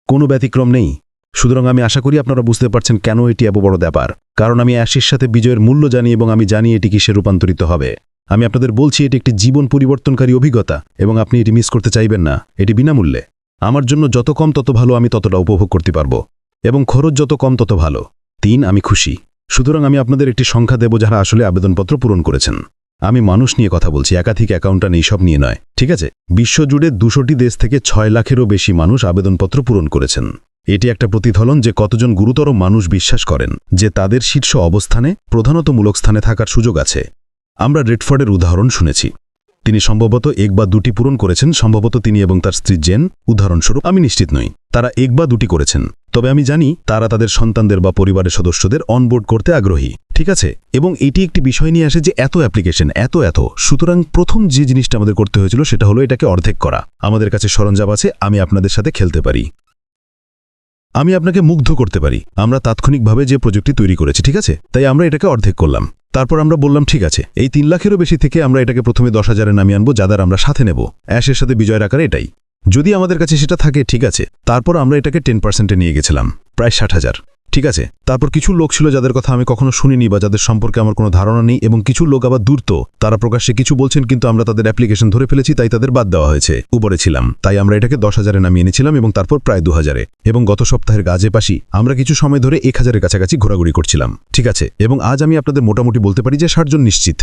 কোনো ব্যতিক্রম নেই। সুতরাং আমি আশা করি আপনারা বুঝতে পারছেন কেন এটি এত বড় ব্যাপার। কারণ আমি অ্যাশের সাথে বিজয়ের মূল্য জানি এবং আমি জানি এটি কিসে রূপান্তরিত হবে। আমি আপনাদের বলছি এটি একটি জীবন পরিবর্তনকারী অভিজ্ঞতা এবং আপনি এটি মিস করতে চাইবেন না। এটি বিনামূল্যে। আমার জন্য যত কম তত ভালো, আমি ততটা উপভোগ করতে পারবো, এবং খরচ যত কম তত ভালো। 3, আমি খুশি। সুতরাং আমি আপনাদের একটি সংখ্যা দেব যারা আসলে আবেদনপত্র পূরণ করেছেন। আমি মানুষ নিয়ে কথা বলছি, একাধিক অ্যাকাউন্টান্ট এইসব নিয়ে নয়, ঠিক আছে? বিশ্বজুড়ে 200টি দেশ থেকে 6 লাখেরও বেশি মানুষ আবেদনপত্র পূরণ করেছেন। এটি একটা প্রতিফলন যে কতজন গুরুতর মানুষ বিশ্বাস করেন যে তাদের শীর্ষ অবস্থানে, প্রধানতমূলক স্থানে থাকার সুযোগ আছে। আমরা রেডফোর্ডের উদাহরণ শুনেছি। তিনি সম্ভবত 1 বা 2টি পূরণ করেছেন, সম্ভবত তিনি এবং তার স্ত্রী জেন, উদাহরণস্বরূপ। আমি নিশ্চিত নই তারা 1 বা 2টি করেছেন, তবে আমি জানি তারা তাদের সন্তানদের বা পরিবারের সদস্যদের অনবোর্ড করতে আগ্রহী, ঠিক আছে? এবং এটি একটি বিষয় নিয়ে আসে যে এত অ্যাপ্লিকেশন, এত। সুতরাং প্রথম যে জিনিসটা আমাদের করতে হয়েছিল সেটা হলো এটাকে অর্ধেক করা। আমাদের কাছে সরঞ্জাম আছে, আমি আপনাদের সাথে খেলতে পারি, আমি আপনাকে মুগ্ধ করতে পারি। আমরা তাৎক্ষণিকভাবে যে প্রযুক্তি তৈরি করেছি, ঠিক আছে? তাই আমরা এটাকে অর্ধেক করলাম। তারপর আমরা বললাম ঠিক আছে, এই 3 লাখেরও বেশি থেকে আমরা এটাকে প্রথমে 10,000-এ নামিয়ে আনবো, যাদের আমরা সাথে নেব অ্যাশের সাথে বিজয়ের আকারে। এটাই যদি আমাদের কাছে সেটা থাকে, ঠিক আছে। তারপর আমরা এটাকে 10%-এ নিয়ে গেছিলাম, প্রায় 60,000, ঠিক আছে? তারপর কিছু লোক ছিল যাদের কথা আমি কখনো শুনিনি বা যাদের সম্পর্কে আমার কোনো ধারণা নেই, এবং কিছু লোক আবার দূরত। তারা প্রকাশ্যে কিছু বলছেন, কিন্তু আমরা তাদের অ্যাপ্লিকেশন ধরে ফেলেছি, তাই তাদের বাদ দেওয়া হয়েছে। উপরে ছিলাম, তাই আমরা এটাকে 10,000-এ নামিয়ে এনেছিলাম এবং তারপর প্রায় 2,000-এ। এবং গত সপ্তাহের কাজে পাশি আমরা কিছু সময় ধরে 1,000-এর কাছাকাছি ঘোরাঘুরি করছিলাম, ঠিক আছে? এবং আজ আমি আপনাদের মোটামুটি বলতে পারি যে 60 জন নিশ্চিত।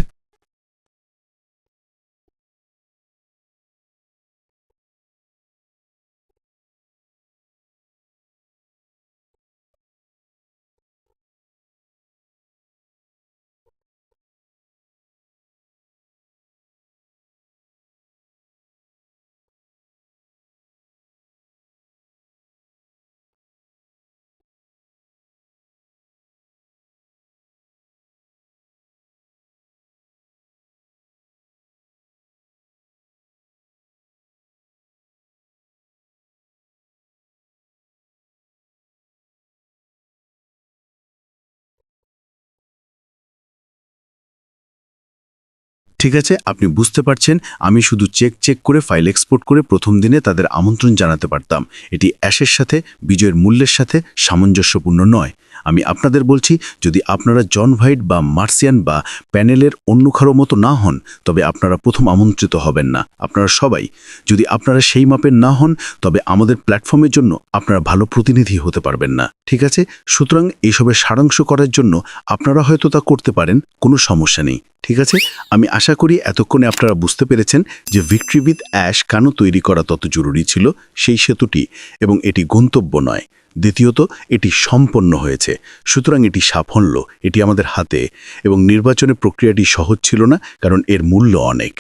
ঠিক আছে, আপনি বুঝতে পারছেন, আমি শুধু চেক করে ফাইল এক্সপোর্ট করে প্রথম দিনে তাদের আমন্ত্রণ জানাতে পারতাম। এটি অ্যাশের সাথে বিজয়ের মূল্যের সাথে সামঞ্জস্যপূর্ণ নয়। আমি আপনাদের বলছি, যদি আপনারা জন হোয়াইট বা মার্সিয়ান বা প্যানেলের অন্য কারো মতো না হন, তবে আপনারা প্রথম আমন্ত্রিত হবেন না। আপনারা সবাই যদি আপনারা সেই মাপের না হন, তবে আমাদের প্ল্যাটফর্মের জন্য আপনারা ভালো প্রতিনিধি হতে পারবেন না। ঠিক আছে, সুতরাং এইসবের সারাংশ করার জন্য আপনারা হয়তো তা করতে পারেন, কোনো সমস্যা নেই। ঠিক আছে, আমি আশা করি এতক্ষণে আপনারা বুঝতে পেরেছেন যে ভিক্টরি উইথ অ্যাশ কেন তৈরি করা তত জরুরি ছিল, সেই সেতুটি, এবং এটি গন্তব্য নয়। দ্বিতীয়ত, এটি সম্পন্ন হয়েছে, সুতরাং এটি সাফল্য, এটি আমাদের হাতে, এবং নির্বাচনের প্রক্রিয়াটি সহজ ছিল না, কারণ এর মূল্য অনেক।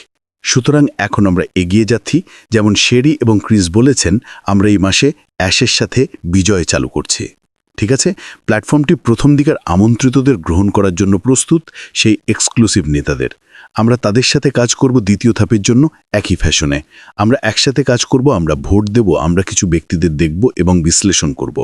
সুতরাং এখন আমরা এগিয়ে যাচ্ছি। যেমন শেরি এবং ক্রিস বলেছেন, আমরা এই মাসে অ্যাশের সাথে বিজয় চালু করছি। ঠিক আছে, প্ল্যাটফর্মটি প্রথম দিকের আমন্ত্রিতদের গ্রহণ করার জন্য প্রস্তুত, সেই এক্সক্লুসিভ নেতাদের। আমরা তাদের সাথে কাজ করব দ্বিতীয় ধাপের জন্য একই ফ্যাশনে। আমরা একসাথে কাজ করব, আমরা ভোট দেব, আমরা কিছু ব্যক্তিদের দেখব এবং বিশ্লেষণ করব।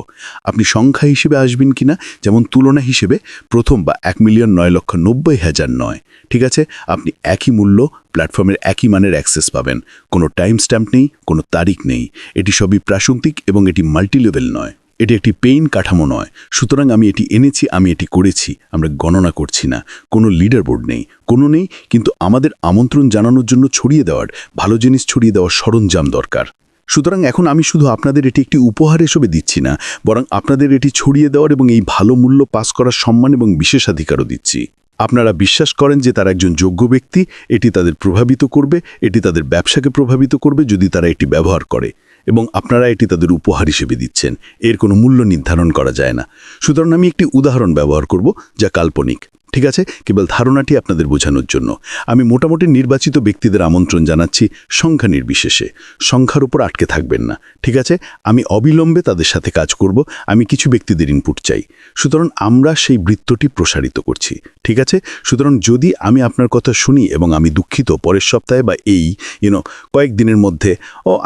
আপনি সংখ্যা হিসেবে আসবেন কিনা, যেমন তুলনা হিসেবে প্রথম বা 1,09,90,000 নয়। ঠিক আছে, আপনি একই মূল্য, প্ল্যাটফর্মের একই মানের অ্যাক্সেস পাবেন। কোনো টাইম স্ট্যাম্প নেই, কোনো তারিখ নেই। এটি সবই প্রাসঙ্গিক এবং এটি মাল্টিলেভেল নয়। এটি একটি পেইন কাঠামো নয়। সুতরাং আমি এটি এনেছি, আমি এটি করেছি, আমরা গণনা করছি না। কোনো লিডার বোর্ড নেই, কোনো নেই, কিন্তু আমাদের আমন্ত্রণ জানানোর জন্য ছড়িয়ে দেওয়ার, ভালো জিনিস ছড়িয়ে দেওয়ার সরঞ্জাম দরকার। সুতরাং এখন আমি শুধু আপনাদের এটি একটি উপহার হিসেবে দিচ্ছি না, বরং আপনাদের এটি ছড়িয়ে দেওয়ার এবং এই ভালো মূল্য পাস করার সম্মান এবং বিশেষাধিকারও দিচ্ছি। আপনারা বিশ্বাস করেন যে তারা একজন যোগ্য ব্যক্তি, এটি তাদের প্রভাবিত করবে, এটি তাদের ব্যবসাকে প্রভাবিত করবে যদি তারা এটি ব্যবহার করে, এবং আপনারা এটি তাদের উপহার হিসেবে দিচ্ছেন। এর কোনো মূল্য নির্ধারণ করা যায় না। সুতরাং আমি একটি উদাহরণ ব্যবহার করব যা কাল্পনিক। ঠিক আছে, কেবল ধারণাটি আপনাদের বোঝানোর জন্য। আমি মোটামুটি নির্বাচিত ব্যক্তিদের আমন্ত্রণ জানাচ্ছি, সংখ্যা নির্বিশেষে। সংখ্যার উপর আটকে থাকবেন না। ঠিক আছে, আমি অবিলম্বে তাদের সাথে কাজ করব। আমি কিছু ব্যক্তিদের ইনপুট চাই। সুতরাং আমরা সেই বৃত্তটি প্রসারিত করছি। ঠিক আছে, সুতরাং যদি আমি আপনার কথা শুনি এবং আমি দুঃখিত পরের সপ্তাহে বা এই কয়েকদিনের মধ্যে,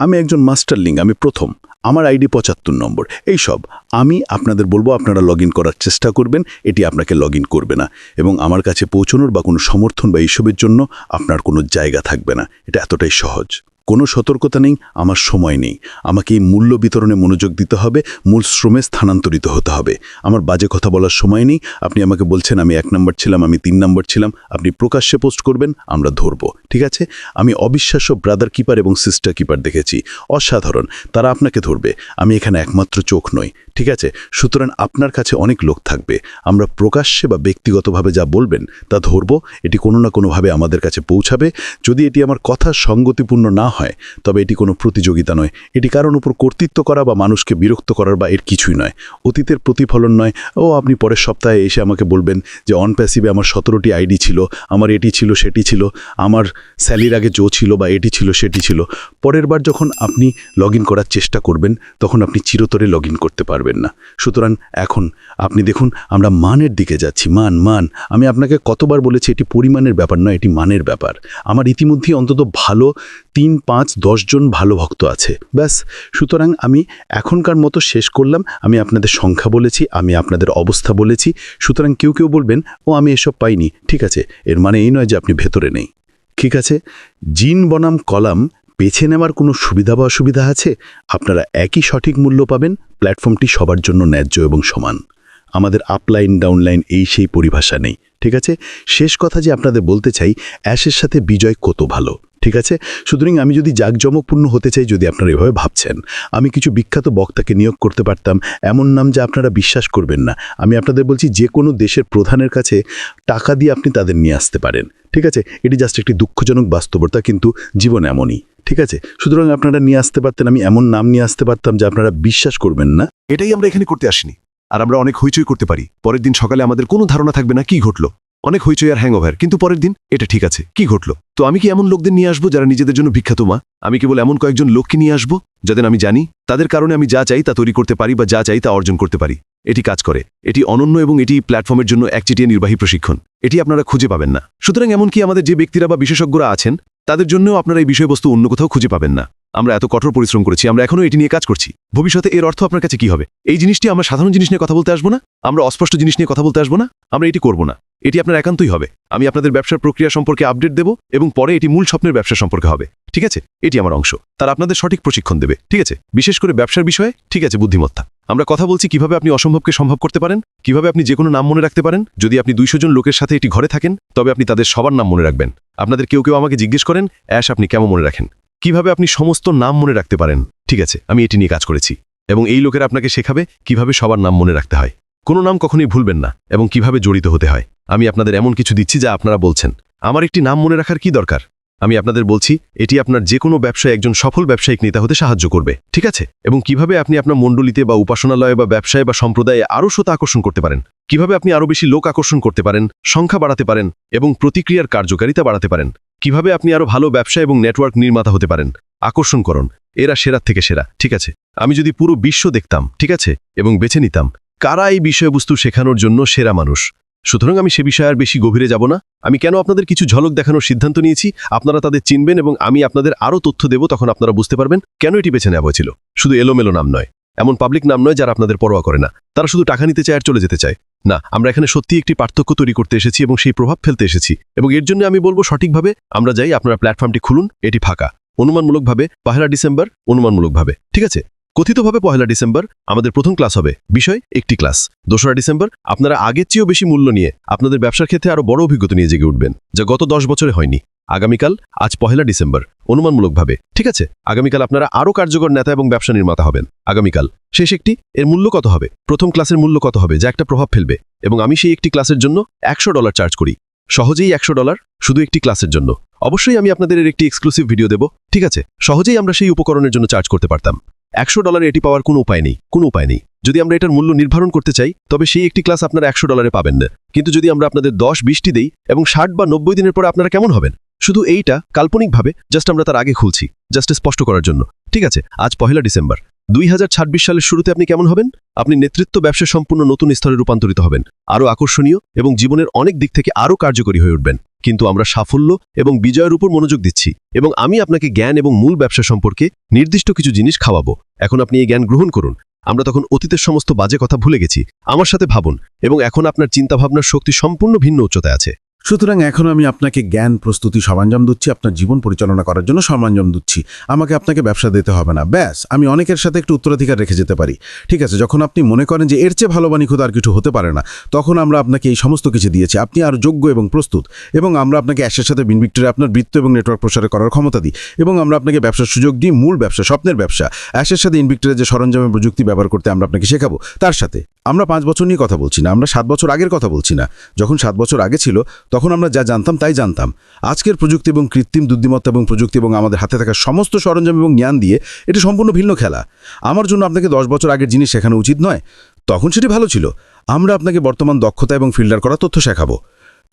আমি একজন মাস্টারলিং, আমি প্রথম, আমার আইডি 75 নম্বর, এইসব আমি আপনাদের বলবো আপনারা লগ ইন করার চেষ্টা করবেন। এটি আপনাকে লগ ইন করবে না, এবং আমার কাছে পৌঁছানোর বা কোনো সমর্থন বা এইসবের জন্য আপনার কোনো জায়গা থাকবে না। এটা এতটাই সহজ। কোনো সতর্কতা নেই, আমার সময় নেই। আমাকে এই মূল্য বিতরণে মনোযোগ দিতে হবে, মূল শ্রমে স্থানান্তরিত হতে হবে। আমার বাজে কথা বলার সময় নেই। আপনি আমাকে বলছেন আমি 1 নম্বর ছিলাম, আমি 3 নম্বর ছিলাম, আপনি প্রকাশ্যে পোস্ট করবেন, আমরা ধরব। ঠিক আছে, আমি অবিশ্বাস্য ব্রাদার কিপার এবং সিস্টার কিপার দেখেছি, অসাধারণ। তারা আপনাকে ধরবে। আমি এখানে একমাত্র চোখ নই। ঠিক আছে, সুতরাং আপনার কাছে অনেক লোক থাকবে। আমরা প্রকাশ্যে বা ব্যক্তিগতভাবে যা বলবেন তা ধরব। এটি কোনো না কোনোভাবে আমাদের কাছে পৌঁছাবে। যদি এটি আমার কথা সঙ্গতিপূর্ণ না হয়, তবে এটি কোনো প্রতিযোগিতা নয়। এটি কারোর উপর কর্তৃত্ব করা বা মানুষকে বিরক্ত করার বা এর কিছুই নয়। অতীতের প্রতিফলন নয়। আপনি পরের সপ্তাহে এসে আমাকে বলবেন যে অন প্যাসিভে আমার 17টি আইডি ছিল, আমার এটি ছিল, সেটি ছিল, আমার স্যালির আগে জো ছিল বা এটি ছিল, সেটি ছিল। পরের বার যখন আপনি লগ ইন করার চেষ্টা করবেন, তখন আপনি চিরতরে লগ ইন করতে পারবেন না। সুতরাং এখন আপনি দেখুন, আমরা মানের দিকে যাচ্ছি। মান। আমি আপনাকে কতবার বলেছি, এটি পরিমাণের ব্যাপার নয়, এটি মানের ব্যাপার। আমার ইতিমধ্যেই অন্তত ভালো 3, 5, 10 জন ভালো ভক্ত আছে, ব্যাস। সুতরাং আমি এখনকার মতো শেষ করলাম। আমি আপনাদের সংখ্যা বলেছি, আমি আপনাদের অবস্থা বলেছি। সুতরাং কেউ বলবেন আমি এসব পাইনি। ঠিক আছে, এর মানে এই নয় যে আপনি ভেতরে নেই। ঠিক আছে, জিন বনাম কলাম বেছে নেওয়ার কোনো সুবিধা বা অসুবিধা আছে? আপনারা একই সঠিক মূল্য পাবেন। প্ল্যাটফর্মটি সবার জন্য ন্যায্য এবং সমান। আমাদের আপলাইন ডাউনলাইন এই সেই পরিভাষা নেই। ঠিক আছে, শেষ কথা যে আপনাদের বলতে চাই, অ্যাশের সাথে বিজয় কত ভালো। ঠিক আছে, সুতরাং আমি যদি জাঁকজমকপূর্ণ হতে চাই, যদি আপনারা এভাবে ভাবছেন, আমি কিছু বিখ্যাত বক্তাকে নিয়োগ করতে পারতাম, এমন নাম যা আপনারা বিশ্বাস করবেন না। আমি আপনাদের বলছি, যে কোনো দেশের প্রধানের কাছে টাকা দিয়ে আপনি তাদের নিয়ে আসতে পারেন। ঠিক আছে, এটি জাস্ট একটি দুঃখজনক বাস্তবতা, কিন্তু জীবন এমনই। ঠিক আছে, সুতরাং আপনারা নিয়ে আসতে পারতেন, আমি এমন নাম নিয়ে আসতে পারতাম যা আপনারা বিশ্বাস করবেন না। এটাই আমরা এখানে করতে আসিনি। আর আমরা অনেক হইচই করতে পারি। পরের দিন সকালে আমাদের কোনো ধারণা থাকবে না কি ঘটলো। অনেক হইচই আর হ্যাংওভার, কিন্তু পরের দিন এটা ঠিক আছে, কি ঘটলো। তো আমি কি এমন লোকদের নিয়ে আসবো যারা নিজেদের জন্য বিখ্যাত? আমি কেবল এমন কয়েকজন লোককে নিয়ে আসবো যাদের আমি জানি, তাদের কারণে আমি যা চাই তা তৈরি করতে পারি বা যা চাই তা অর্জন করতে পারি। এটি কাজ করে, এটি অনন্য, এবং এটি প্ল্যাটফর্মের জন্য একচেটিয়া নির্বাহী প্রশিক্ষণ। এটি আপনারা খুঁজে পাবেন না। সুতরাং এমনকি আমাদের যে ব্যক্তিরা বা বিশেষজ্ঞরা আছেন, তাদের জন্যও আপনারা এই বিষয়বস্তু অন্য কোথাও খুঁজে পাবেন না। আমরা এত কঠোর পরিশ্রম করেছি, আমরা এখনও এটি নিয়ে কাজ করছি। ভবিষ্যতে এর অর্থ আপনার কাছে কি হবে? এই জিনিসটি আমরা সাধারণ জিনিস নিয়ে কথা বলতে আসবো না, আমরা অস্পষ্ট জিনিস নিয়ে কথা বলতে আসবো না, আমরা এটি করব না। এটি আপনার একান্তই হবে। আমি আপনাদের ব্যবসার প্রক্রিয়া সম্পর্কে আপডেট দেব এবং পরে এটি মূল স্বপ্নের ব্যবসা সম্পর্কে হবে। ঠিক আছে, এটি আমার অংশ। তারা আপনাদের সঠিক প্রশিক্ষণ দেবে। ঠিক আছে, বিশেষ করে ব্যবসার বিষয়ে। ঠিক আছে, বুদ্ধিমত্তা। আমরা কথা বলছি কিভাবে আপনি অসম্ভবকে সম্ভব করতে পারেন, কিভাবে আপনি যে কোনো নাম মনে রাখতে পারেন। যদি আপনি 200 জন লোকের সাথে এটি ঘরে থাকেন, তবে আপনি তাদের সবার নাম মনে রাখবেন। আপনাদের কেউ কেউ আমাকে জিজ্ঞেস করেন, অ্যাশ আপনি কেমন মনে রাখেন, কিভাবে আপনি সমস্ত নাম মনে রাখতে পারেন। ঠিক আছে, আমি এটি নিয়ে কাজ করেছি এবং এই লোকেরা আপনাকে শেখাবে কিভাবে সবার নাম মনে রাখতে হয়, কোনো নাম কখনোই ভুলবেন না এবং কিভাবে জড়িত হতে হয়। আমি আপনাদের এমন কিছু দিচ্ছি যা আপনারা বলছেন, আমার একটি নাম মনে রাখার কি দরকার। আমি আপনাদের বলছি এটি আপনার যে কোনো ব্যবসায় একজন সফল ব্যবসায়িক নেতা হতে সাহায্য করবে। ঠিক আছে, এবং কিভাবে আপনি আপনার মণ্ডলীতে বা উপাসনালয়ে বা ব্যবসায় বা সম্প্রদায়ে আরও শ্রোতা আকর্ষণ করতে পারেন, কিভাবে আপনি আরও বেশি লোক আকর্ষণ করতে পারেন, সংখ্যা বাড়াতে পারেন এবং প্রতিক্রিয়ার কার্যকারিতা বাড়াতে পারেন, কিভাবে আপনি আরও ভালো ব্যবসা এবং নেটওয়ার্ক নির্মাতা হতে পারেন। আকর্ষণ করুন, এরা সেরার থেকে সেরা। ঠিক আছে, আমি যদি পুরো বিশ্ব দেখতাম, ঠিক আছে, এবং বেছে নিতাম কারা এই বিষয়বস্তু শেখানোর জন্য সেরা মানুষ। সুতরাং আমি সে বিষয়ে আর বেশি গভীরে যাব না। আমি কেন আপনাদের কিছু ঝলক দেখানোর সিদ্ধান্ত নিয়েছি, আপনারা তাদের চিনবেন এবং আমি আপনাদের আরও তথ্য দেব। তখন আপনারা বুঝতে পারবেন কেন এটি বেছে নেওয়া হয়েছিল। শুধু এলোমেলো নাম নয়, এমন পাবলিক নাম নয় যারা আপনাদের পরোয়া করে না, তারা শুধু টাকা নিতে চায় আর চলে যেতে চায়। না, আমরা এখানে সত্যি একটি পার্থক্য তৈরি করতে এসেছি এবং সেই প্রভাব ফেলতে এসেছি। এবং এর জন্য আমি বলবো সঠিকভাবে আমরা যাই, আপনারা প্ল্যাটফর্মটি খুলুন। এটি ফাঁকা, অনুমানমূলকভাবে 1 ডিসেম্বর, অনুমানমূলকভাবে। ঠিক আছে, কথিতভাবে 1 ডিসেম্বর আমাদের প্রথম ক্লাস হবে, বিষয় একটি ক্লাস। 2 ডিসেম্বর আপনারা আগের চেয়েও বেশি মূল্য নিয়ে আপনাদের ব্যবসার ক্ষেত্রে আরও বড় অভিজ্ঞতা নিয়ে জেগে উঠবেন, যা গত 10 বছরে হয়নি। আগামীকাল, আজ 1 ডিসেম্বর, অনুমানমূলকভাবে। ঠিক আছে, আগামীকাল আপনারা আরও কার্যকর নেতা এবং ব্যবসা নির্মাতা হবেন। আগামীকাল শেষ একটি, এর মূল্য কত হবে, প্রথম ক্লাসের মূল্য কত হবে, যা একটা প্রভাব ফেলবে। এবং আমি সেই একটি ক্লাসের জন্য $100 চার্জ করি, সহজেই $100, শুধু একটি ক্লাসের জন্য। অবশ্যই আমি আপনাদের এর একটি এক্সক্লুসিভ ভিডিও দেব। ঠিক আছে, সহজেই আমরা সেই উপকরণের জন্য চার্জ করতে পারতাম। $100 এটি পাওয়ার কোনো উপায় নেই, কোনো উপায় নেই। যদি আমরা এটার মূল্য নির্ধারণ করতে চাই, তবে সেই একটি ক্লাস আপনারা $100 পাবেন না। কিন্তু যদি আমরা আপনাদের 10-20টি দেই এবং 60 বা 90 দিনের পরে আপনারা কেমন হবেন, শুধু এইটা কাল্পনিকভাবে জাস্ট আমরা তার আগে খুলছি, জাস্ট স্পষ্ট করার জন্য। ঠিক আছে, আজ 1 ডিসেম্বর 2026 সালের শুরুতে আপনি কেমন হবেন? আপনি নেতৃত্ব ব্যবসা সম্পূর্ণ নতুন স্তরে রূপান্তরিত হবেন, আরও আকর্ষণীয় এবং জীবনের অনেক দিক থেকে আরও কার্যকরী হয়ে উঠবেন। কিন্তু আমরা সাফল্য এবং বিজয়ের উপর মনোযোগ দিচ্ছি এবং আমি আপনাকে জ্ঞান এবং মূল ব্যবসা সম্পর্কে নির্দিষ্ট কিছু জিনিস খাওয়াবো। এখন আপনি এই জ্ঞান গ্রহণ করুন। আমরা তখন অতীতের সমস্ত বাজে কথা ভুলে গেছি, আমার সাথে ভাবুন, এবং এখন আপনার চিন্তাভাবনার শক্তি সম্পূর্ণ ভিন্ন উচ্চতায় আছে। সুতরাং এখন আমি আপনাকে জ্ঞান, প্রস্তুতি, সরঞ্জাম দিচ্ছি, আপনার জীবন পরিচালনা করার জন্য সরঞ্জাম দিচ্ছি। আমাকে আপনাকে ব্যবসা দিতে হবে না, ব্যাস আমি অনেকের সাথে একটু উত্তরাধিকার রেখে যেতে পারি। ঠিক আছে, যখন আপনি মনে করেন যে এর চেয়ে ভালো বা নিখুঁত আর কিছু হতে পারে না, তখন আমরা আপনাকে এই সমস্ত কিছু দিয়েছি। আপনি আরও যোগ্য এবং প্রস্তুত, এবং আমরা আপনাকে অ্যাশের সাথে বিনভিক্টরে আপনার বৃত্ত এবং নেটওয়ার্ক প্রসার করার ক্ষমতা দিই, এবং আমরা আপনাকে ব্যবসার সুযোগ দিই, মূল ব্যবসা, স্বপ্নের ব্যবসা। অ্যাশের সাথে ইনভিক্টরে যে সরঞ্জাম এবং প্রযুক্তি ব্যবহার করতে আমরা আপনাকে শেখাবো। তার সাথে আমরা 5 বছর নিয়ে কথা বলছি না, আমরা 7 বছর আগের কথা বলছি না। যখন 7 বছর আগে ছিল, তখন আমরা যা জানতাম তাই জানতাম। আজকের প্রযুক্তি এবং কৃত্রিম বুদ্ধিমত্তা এবং প্রযুক্তি এবং আমাদের হাতে থাকা সমস্ত সরঞ্জাম এবং জ্ঞান দিয়ে এটি সম্পূর্ণ ভিন্ন খেলা। আমার জন্য আপনাকে 10 বছর আগের জিনিস শেখানো উচিত নয়, তখন সেটি ভালো ছিল। আমরা আপনাকে বর্তমান দক্ষতা এবং ফিল্টার করা তথ্য শেখাবো।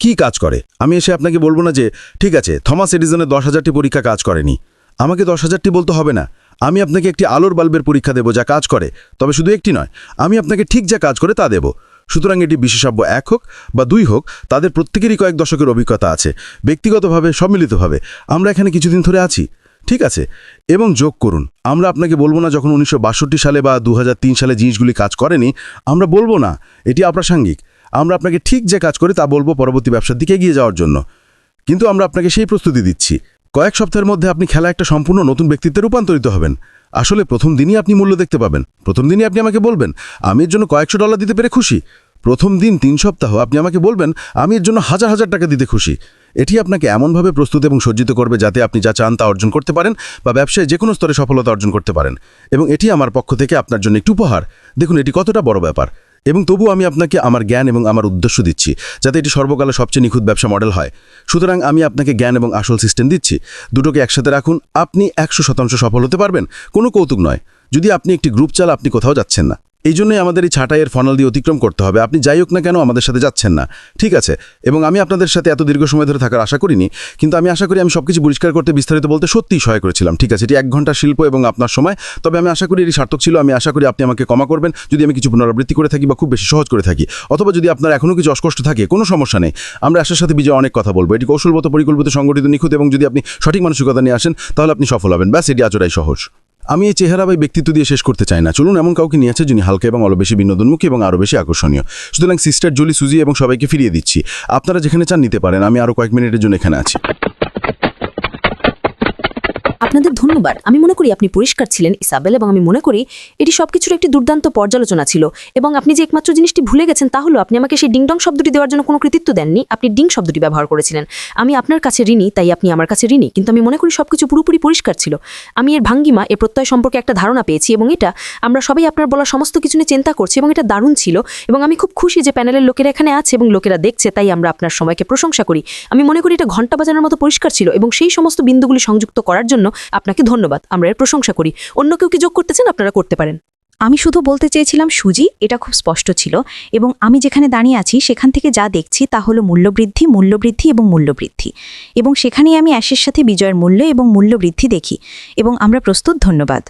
কি কাজ করে আমি এসে আপনাকে বলবো না যে ঠিক আছে থমাস এডিসনের 10,000টি পরীক্ষা কাজ করেনি, আমাকে 10,000টি বলতে হবে না। আমি আপনাকে একটি আলোর বাল্বের পরীক্ষা দেব যা কাজ করে, তবে শুধু একটি নয়, আমি আপনাকে ঠিক যা কাজ করে তা দেব। সুতরাং এটি বিশেষজ্ঞ 1 হোক বা 2 হোক, তাদের প্রত্যেকেরই কয়েক দশকের অভিজ্ঞতা আছে, ব্যক্তিগতভাবে, সম্মিলিতভাবে। আমরা এখানে কিছুদিন ধরে আছি, ঠিক আছে, এবং যোগ করুন। আমরা আপনাকে বলবো না যখন 1962 সালে বা 2003 সালে জিনিসগুলি কাজ করেনি, আমরা বলবো না এটি অপ্রাসঙ্গিক। আমরা আপনাকে ঠিক যে কাজ করে তা বলবো পরবর্তী ব্যবসার দিকে এগিয়ে যাওয়ার জন্য। কিন্তু আমরা আপনাকে সেই প্রস্তুতি দিচ্ছি। কয়েক সপ্তাহের মধ্যে আপনি খেলা একটা সম্পূর্ণ নতুন ব্যক্তিত্বে রূপান্তরিত হবেন। আসলে প্রথম দিনই আপনি মূল্য দেখতে পাবেন, প্রথম দিনই আপনি আমাকে বলবেন আমি এর জন্য কয়েকশো ডলার দিতে পেরে খুশি। প্রথম দিন 3 সপ্তাহ আপনি আমাকে বলবেন আমি এর জন্য হাজার হাজার টাকা দিতে খুশি। এটি আপনাকে এমনভাবে প্রস্তুত এবং সজ্জিত করবে যাতে আপনি যা চান তা অর্জন করতে পারেন বা ব্যবসায় যে কোনো স্তরে সফলতা অর্জন করতে পারেন। এবং এটি আমার পক্ষ থেকে আপনার জন্য একটু উপহার। দেখুন এটি কতটা বড় ব্যাপার, এবং তবু আমি আপনাকে আমার জ্ঞান এবং আমার উদ্দেশ্য দিচ্ছি যাতে এটি সর্বকালের সবচেয়ে নিখুঁত ব্যবসা মডেল হয়। সুতরাং আমি আপনাকে জ্ঞান এবং আসল সিস্টেম দিচ্ছি, দুটোকে একসাথে রাখুন, আপনি 100% সফল হতে পারবেন। কোনো কৌতুক নয়। যদি আপনি একটি গ্রুপ চাল, আপনি কোথাও যাচ্ছেন না। এই জন্যই আমাদের এই ছাঁটাইয়ের ফানেল দিয়ে অতিক্রম করতে হবে। আপনি যাই হোক না কেন আমাদের সাথে যাচ্ছেন না, ঠিক আছে? এবং আমি আপনাদের সাথে এত দীর্ঘ সময় ধরে থাকার আশা করিনি, কিন্তু আমি আশা করি আমি সবকিছু পরিষ্কার করতে, বিস্তারিত বলতে সত্যিই সহায় করেছিলাম, ঠিক আছে? এটি 1 ঘন্টা শিল্প এবং আপনার সময়, তবে আমি আশা করি এটি সার্থক ছিল। আমি আশা করি আপনি আমাকে ক্ষমা করবেন যদি আমি কিছু পুনরাবৃত্তি করে থাকি বা খুব বেশি সহজ করে থাকি, অথবা যদি আপনার এখনও কিছু অস্পষ্ট থাকে, কোনো সমস্যা নেই। আমরা আশার সাথে বিজয় অনেক কথা বলবো। এটি কৌশলগত, পরিকল্পিত, সংগঠিত, নিখুঁত, এবং যদি আপনি সঠিক মানসিকতা নিয়ে আসেন তাহলে আপনি সফল হবেন। ব্যাস, এটি আচরাই সহজ। আমি এই চেহারা বা ব্যক্তিত্ব দিয়ে শেষ করতে চাই না। চলুন এমন কাউকে নিয়ে আছে যিনি হালকা এবং আরও বেশি বিনোদনমুখী এবং আরও বেশি আকর্ষণীয়। সুতরাং সিস্টার জুলি, সুজি এবং সবাইকে ফিরিয়ে দিচ্ছি। আপনারা যেখানে চান নিতে পারেন, আমি আরও কয়েক মিনিটের জন্য এখানে আছি। আপনাদের ধন্যবাদ। আমি মনে করি আপনি পরিষ্কার ছিলেন ইসাবেল, এবং আমি মনে করি এটি সবকিছুর একটি দুর্দান্ত পর্যালোচনা ছিল। এবং আপনি যে একমাত্র জিনিসটি ভুলে গেছেন তা হলো আপনি আমাকে সেই ডিংডং শব্দটি দেওয়ার জন্য কোনো কৃতিত্ব দেননি, আপনি ডিং শব্দটি ব্যবহার করেছিলেন। আমি আপনার কাছে ঋণী, তাই আপনি আমার কাছে ঋণী, কিন্তু আমি মনে করি সবকিছু পুরোপুরি পরিষ্কার ছিল। আমি এর ভাঙ্গিমা, এর প্রত্যয় সম্পর্কে একটা ধারণা পেয়েছি, এবং এটা আমরা সবাই আপনার বলা সমস্ত কিছু নিয়ে চিন্তা করছি, এবং এটা দারুণ ছিল। এবং আমি খুব খুশি যে প্যানেলের লোকেরা এখানে আছে এবং লোকেরা দেখছে, তাই আমরা আপনার সময়কে প্রশংসা করি। আমি মনে করি এটা ঘন্টা বাজানোর মতো পরিষ্কার ছিল, এবং সেই সমস্ত বিন্দুগুলি সংযুক্ত করার জন্য আপনাকে ধন্যবাদ। আমরা এর প্রশংসা করি। অন্য কেউ কি যোগ করতে চান? আপনারা করতে পারেন। আমি শুধু বলতে চেয়েছিলাম সুজি, এটা খুব স্পষ্ট ছিল, এবং আমি যেখানে দাঁড়িয়ে আছি সেখান থেকে যা দেখছি তা হলো মূল্যবৃদ্ধি, মূল্যবৃদ্ধি এবং মূল্যবৃদ্ধি, এবং সেখানেই আমি অ্যাশের সাথে বিজয়ের মূল্য এবং মূল্যবৃদ্ধি দেখি, এবং আমরা প্রস্তুত। ধন্যবাদ।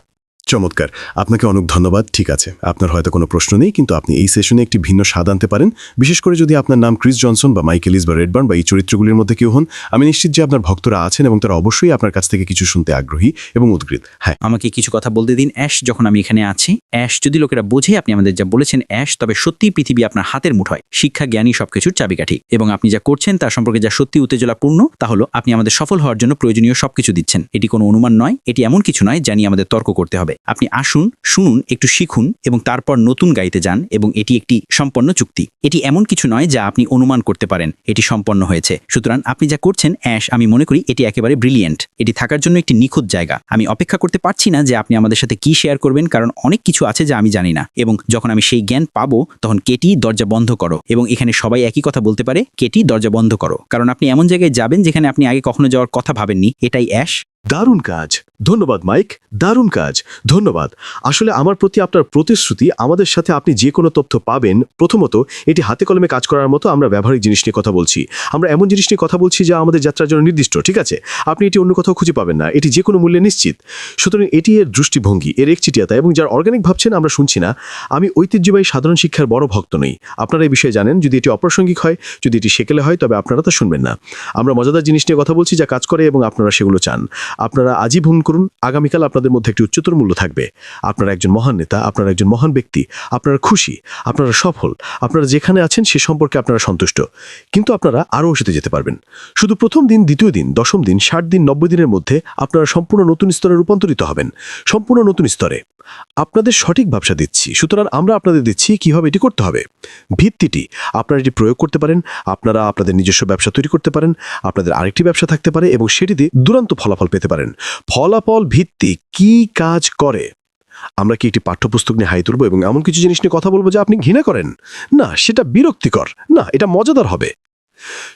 চমৎকার, আপনাকে অনেক ধন্যবাদ। ঠিক আছে, আপনার হয়তো কোনো প্রশ্ন নেই, কিন্তু আপনি এই সেশনে একটি ভিন্ন স্বাদ আনতে পারেন, বিশেষ করে যদি আপনার নাম ক্রিস জনসন বা মাইকেলিস বা রেডবার্ন বা এই চরিত্রগুলির মধ্যে কেউ হন। আমি নিশ্চিত যে আপনার ভক্তরা আছেন এবং তারা অবশ্যই আপনার কাছ থেকে কিছু শুনতে আগ্রহী এবং উদ্গ্রীব। হ্যাঁ, আমাকে কিছু কথা বলতে দিন। অ্যাশ, যখন আমি এখানে আছি, অ্যাশ, যদি লোকেরা বোঝে আপনি আমাদের যা বলেছেন অ্যাশ, তবে সত্যিই পৃথিবী আপনার হাতের মুঠোয়। শিক্ষা, জ্ঞানী সবকিছুর চাবিকাঠি, এবং আপনি যা করছেন তার সম্পর্কে যা সত্যি উত্তেজনাপূর্ণ, তা হলো আপনি আমাদের সফল হওয়ার জন্য প্রয়োজনীয় সবকিছু দিচ্ছেন। এটি কোনো অনুমান নয়, এটি এমন কিছু নয় যা নিয়ে আমাদের তর্ক করতে হবে। আপনি আসুন, শুনুন, একটু শিখুন এবং তারপর নতুন গাইতে যান, এবং এটি একটি সম্পন্ন চুক্তি। এটি এমন কিছু নয় যা আপনি অনুমান করতে পারেন, এটি সম্পন্ন হয়েছে। সুতরাং আপনি যা করছেন অ্যাশ, আমি মনে করি এটি একেবারে ব্রিলিয়েন্ট। এটি থাকার জন্য একটি নিখুঁত জায়গা। আমি অপেক্ষা করতে পারছি না যে আপনি আমাদের সাথে কি শেয়ার করবেন, কারণ অনেক কিছু আছে যা আমি জানি না, এবং যখন আমি সেই জ্ঞান পাবো তখন কেটি, দরজা বন্ধ করো। এবং এখানে সবাই একই কথা বলতে পারে, কেটি, দরজা বন্ধ করো, কারণ আপনি এমন জায়গায় যাবেন যেখানে আপনি আগে কখনো যাওয়ার কথা ভাবেননি। এটাই অ্যাশ। দারুণ কাজ, ধন্যবাদ মাইক, দারুণ কাজ, ধন্যবাদ। আসলে আমার প্রতি আপনার প্রতিশ্রুতি, আমাদের সাথে আপনি যে কোনো তথ্য পাবেন। প্রথমত, এটি হাতে কলমে কাজ করার মতো। আমরা ব্যবহারিক জিনিস নিয়ে কথা বলছি, আমরা এমন জিনিস নিয়ে কথা বলছি যা আমাদের যাত্রার জন্য নির্দিষ্ট। ঠিক আছে, আপনি এটি অন্য কোথাও খুঁজে পাবেন না, এটি যে কোনো মূল্যে নিশ্চিত। সুতরাং এটি এর দৃষ্টিভঙ্গি, এর একচিটিয়াতা, এবং যার অর্গানিক ভাবছেন আমরা শুনছি না। আমি ঐতিহ্যবাহী সাধারণ শিক্ষার বড় ভক্ত নই, আপনারা এই বিষয়ে জানেন। যদি এটি অপ্রাসঙ্গিক হয়, যদি এটি সেকেলে হয়, তবে আপনারা তা শুনবেন না। আমরা মজাদার জিনিস নিয়ে কথা বলছি যা কাজ করে, এবং আপনারা সেগুলো চান। আপনারা আজই ভ্রমণ করুন, আগামীকাল আপনাদের মধ্যে একটি উচ্চতর মূল্য থাকবে। আপনারা একজন মহান নেতা, আপনারা একজন মহান ব্যক্তি, আপনারা খুশি, আপনারা সফল, আপনারা যেখানে আছেন সে সম্পর্কে আপনারা সন্তুষ্ট। কিন্তু আপনারা আরও সেতে যেতে পারবেন। শুধু প্রথম দিন, দ্বিতীয় দিন, 10ম দিন, 60 দিন, 90 দিনের মধ্যে আপনারা সম্পূর্ণ নতুন স্তরে রূপান্তরিত হবেন, সম্পূর্ণ নতুন স্তরে। আপনাদের সঠিক ব্যবসা দিচ্ছি, সুতরাং আমরা আপনাদের দিচ্ছি কিভাবে এটি করতে হবে। ভিত্তিটি আপনারা এটি প্রয়োগ করতে পারেন, আপনারা আপনাদের নিজস্ব ব্যবসা তৈরি করতে পারেন, আপনাদের আরেকটি ব্যবসা থাকতে পারে এবং সেটিতে দুরন্ত ফলাফল পেতে পারেন। ফলাফল ভিত্তি কি কাজ করে? আমরা কি একটি পাঠ্যপুস্তক নিয়ে হাই তুলব এবং এমন কিছু জিনিস নিয়ে কথা বলবো যা আপনি ঘৃণা করেন? না, সেটা বিরক্তিকর। না, এটা মজাদার হবে।